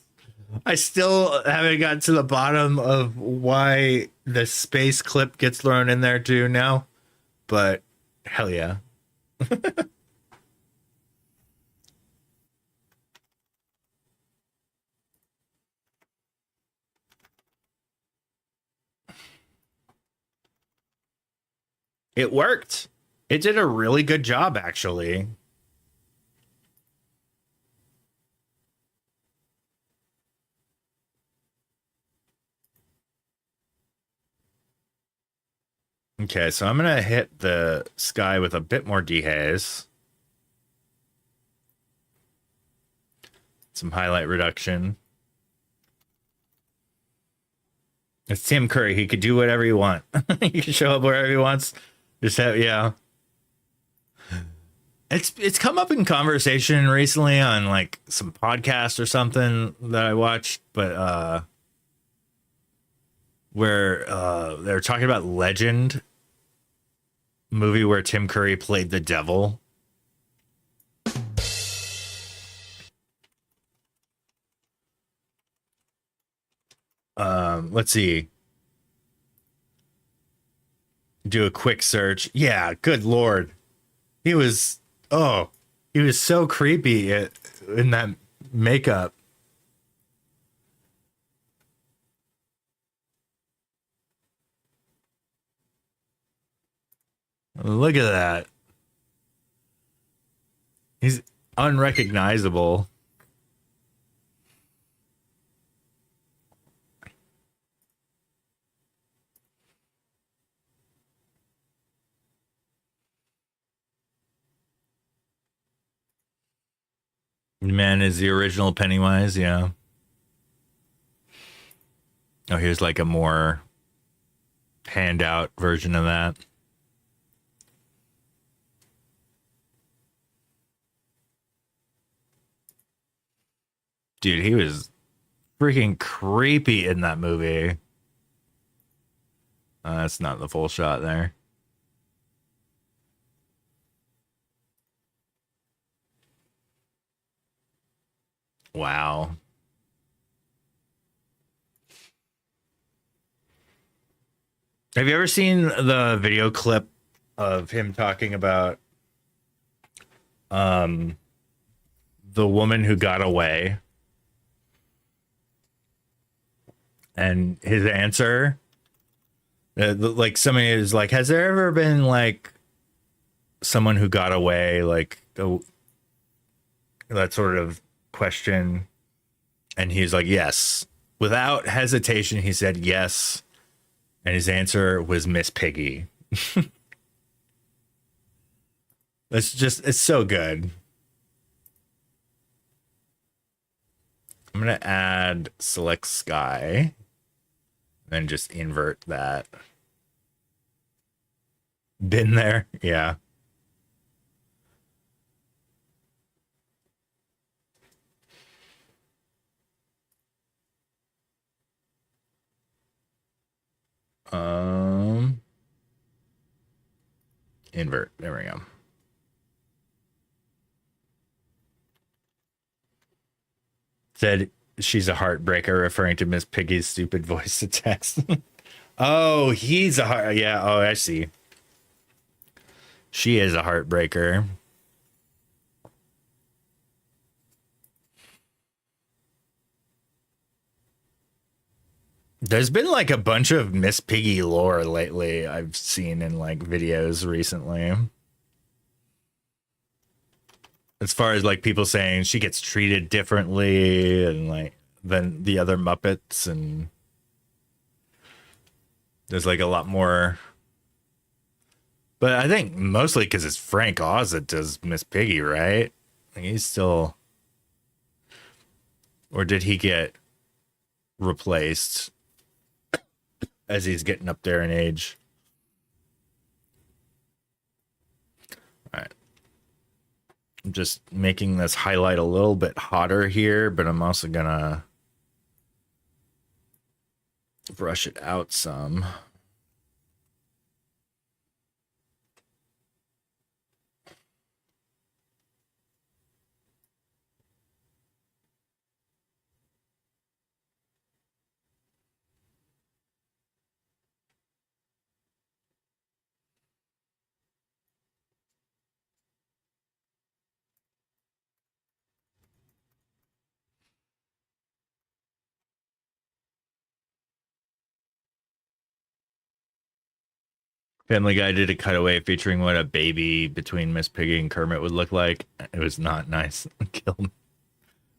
I still haven't gotten to the bottom of why the space clip gets thrown in there too now, but hell yeah. It worked. It did a really good job, actually. Okay, so I'm gonna hit the sky with a bit more dehaze. Some highlight reduction. It's Tim Curry. He could do whatever he wants. He can show up wherever he wants. Just have, yeah. It's come up in conversation recently on like some podcast or something that I watched, but where they're talking about Legend movie where Tim Curry played the devil. Let's see. Do a quick search. Yeah, good lord. He was so creepy in that makeup. Look at that. He's unrecognizable. Man is the original Pennywise, yeah. Oh, here's like a more handout version of that. Dude, he was freaking creepy in that movie. That's not the full shot there. Wow. Have you ever seen the video clip of him talking about the woman who got away? And his answer, like somebody is like, has there ever been like someone who got away, like that sort of question? And he's like, yes. Without hesitation, he said yes. And his answer was Miss Piggy. It's so good. I'm going to add select sky. And just invert that. Been there? Yeah. Invert. There we go. Said she's a heartbreaker, referring to Miss Piggy's stupid voice to text. Oh, he's a heart. Yeah. Oh, I see. She is a heartbreaker. There's been like a bunch of Miss Piggy lore lately I've seen in like videos recently. As far as like people saying she gets treated differently and like than the other Muppets, and there's like a lot more. But I think mostly because it's Frank Oz that does Miss Piggy, right? Like he's still, or did he get replaced as he's getting up there in age? All right. I'm just making this highlight a little bit hotter here, but I'm also gonna brush it out some. Family Guy did a cutaway featuring what a baby between Miss Piggy and Kermit would look like. It was not nice. Killed.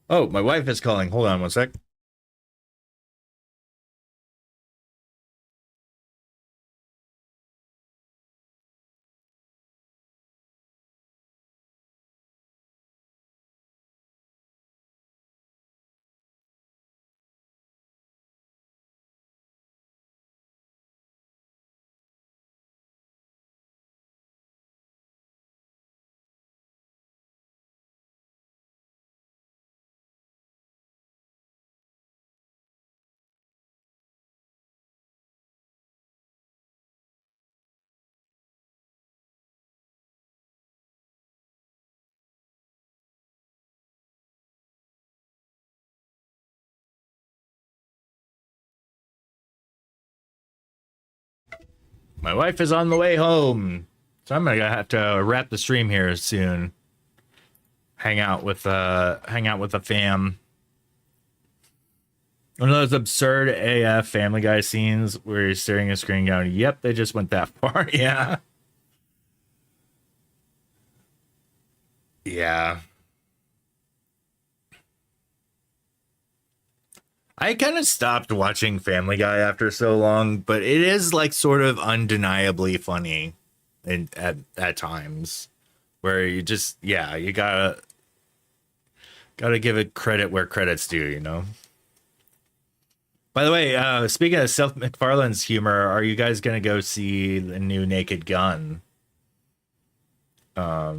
Oh, my wife is calling. Hold on one sec. My wife is on the way home, so I'm gonna have to wrap the stream here soon. Hang out with the fam. One of those absurd AF Family Guy scenes where you're staring at a screen going, "Yep, they just went that far." Yeah. Yeah. I kind of stopped watching Family Guy after so long, but it is like sort of undeniably funny at times where you just, yeah, you gotta give it credit where credit's due, you know? By the way, speaking of Seth MacFarlane's humor, are you guys gonna go see the new Naked Gun? Yeah,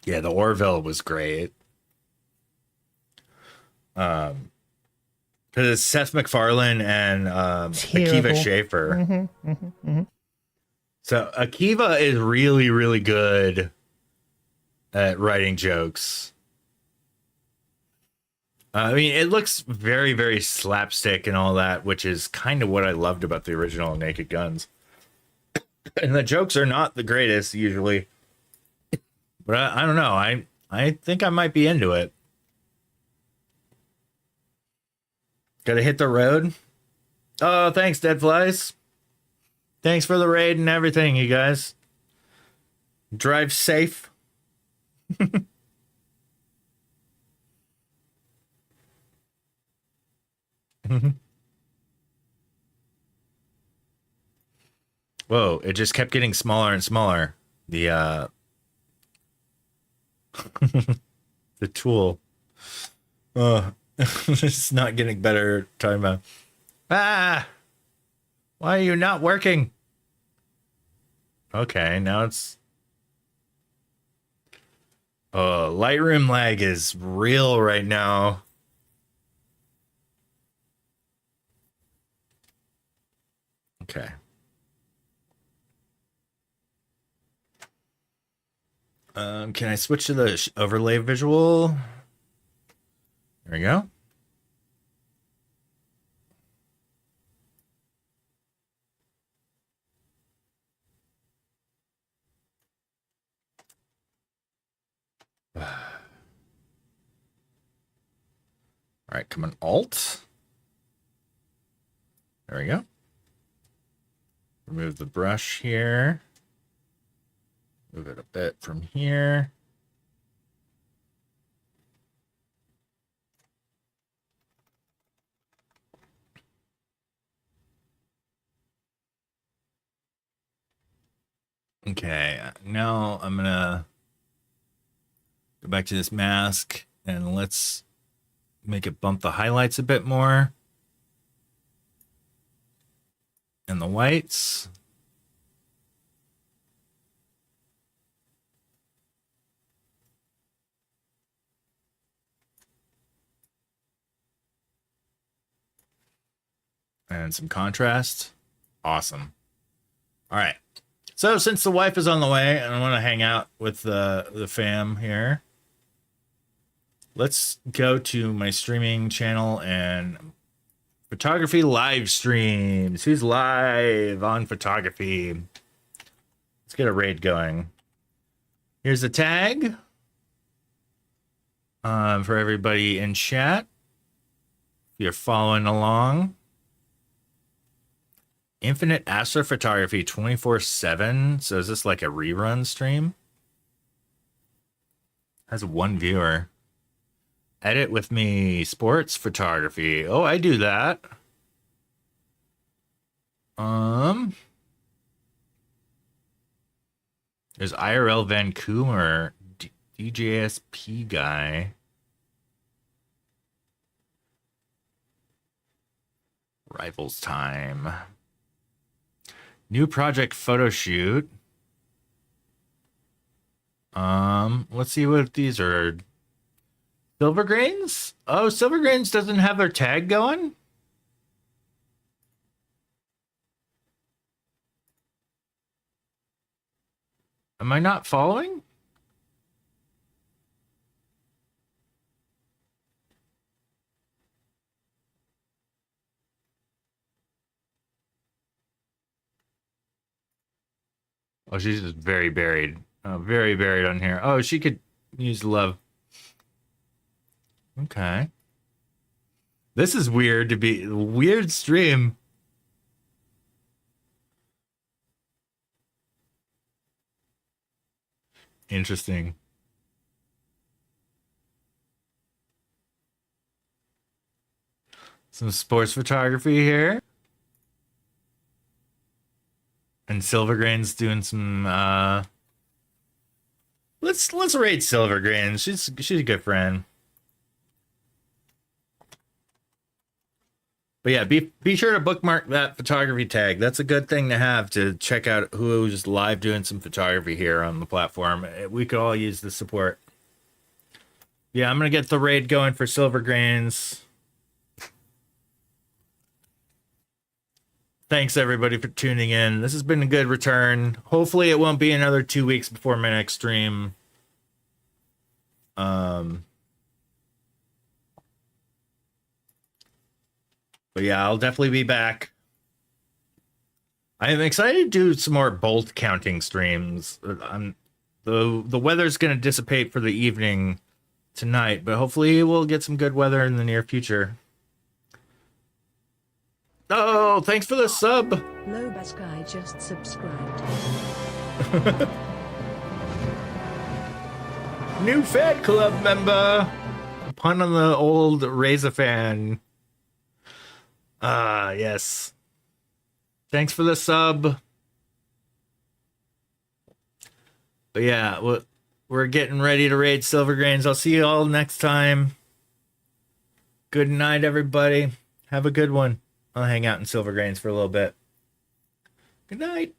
the Orville was great. Because it's Seth MacFarlane and Akiva Schaffer. So Akiva is really, really good at writing jokes. I mean, it looks very, very slapstick and all that, which is kind of what I loved about the original Naked Guns. And the jokes are not the greatest usually, but I don't know. I think I might be into it. Gotta hit the road. Oh, thanks, Deadflies. Thanks for the raid and everything, you guys. Drive safe. Whoa, it just kept getting smaller and smaller. The the tool. It's not getting better. Talking about, why are you not working? Okay, now it's Lightroom lag is real right now. Okay. Can I switch to the overlay visual? There we go. All right, come on, Alt. There we go. Remove the brush here. Move it a bit from here. Okay, now I'm gonna go back to this mask and let's make it bump the highlights a bit more. And the whites. And some contrast. Awesome. All right. So since the wife is on the way and I want to hang out with the fam here, let's go to my streaming channel and photography live streams. Who's live on photography? Let's get a raid going. Here's the tag for everybody in chat. If you're following along. Infinite Astrophotography 24/7. So is this like a rerun stream? Has one viewer. Edit with me. Sports photography. Oh, I do that. There's IRL Vancouver DJSP guy. Rivals time. New project photo shoot. Let's see what these are. Silver Grains? Oh, Silver Grains doesn't have their tag going? Am I not following? Oh, she's just very buried. Very buried on here. Oh, she could use love. Okay. This is weird to be weird stream. Interesting. Some sports photography here. And Silvergrain's doing some let's rate Silvergrain. She's a good friend. But yeah, be sure to bookmark that photography tag. That's a good thing to have to check out who's live doing some photography here on the platform. We could all use the support. Yeah, I'm gonna get the raid going for Silvergrains. Thanks everybody for tuning in. This has been a good return. Hopefully it won't be another 2 weeks before my next stream. But yeah, I'll definitely be back. I am excited to do some more bolt counting streams. The weather's going to dissipate for the evening tonight, but hopefully we'll get some good weather in the near future. Oh, thanks for the sub. Lobas guy just subscribed. New fan club member. Pun on the old Razor fan. Ah, yes. Thanks for the sub. But yeah, we're getting ready to raid Silvergrains. I'll see you all next time. Good night, everybody. Have a good one. I'll hang out in Silvergrains for a little bit. Good night.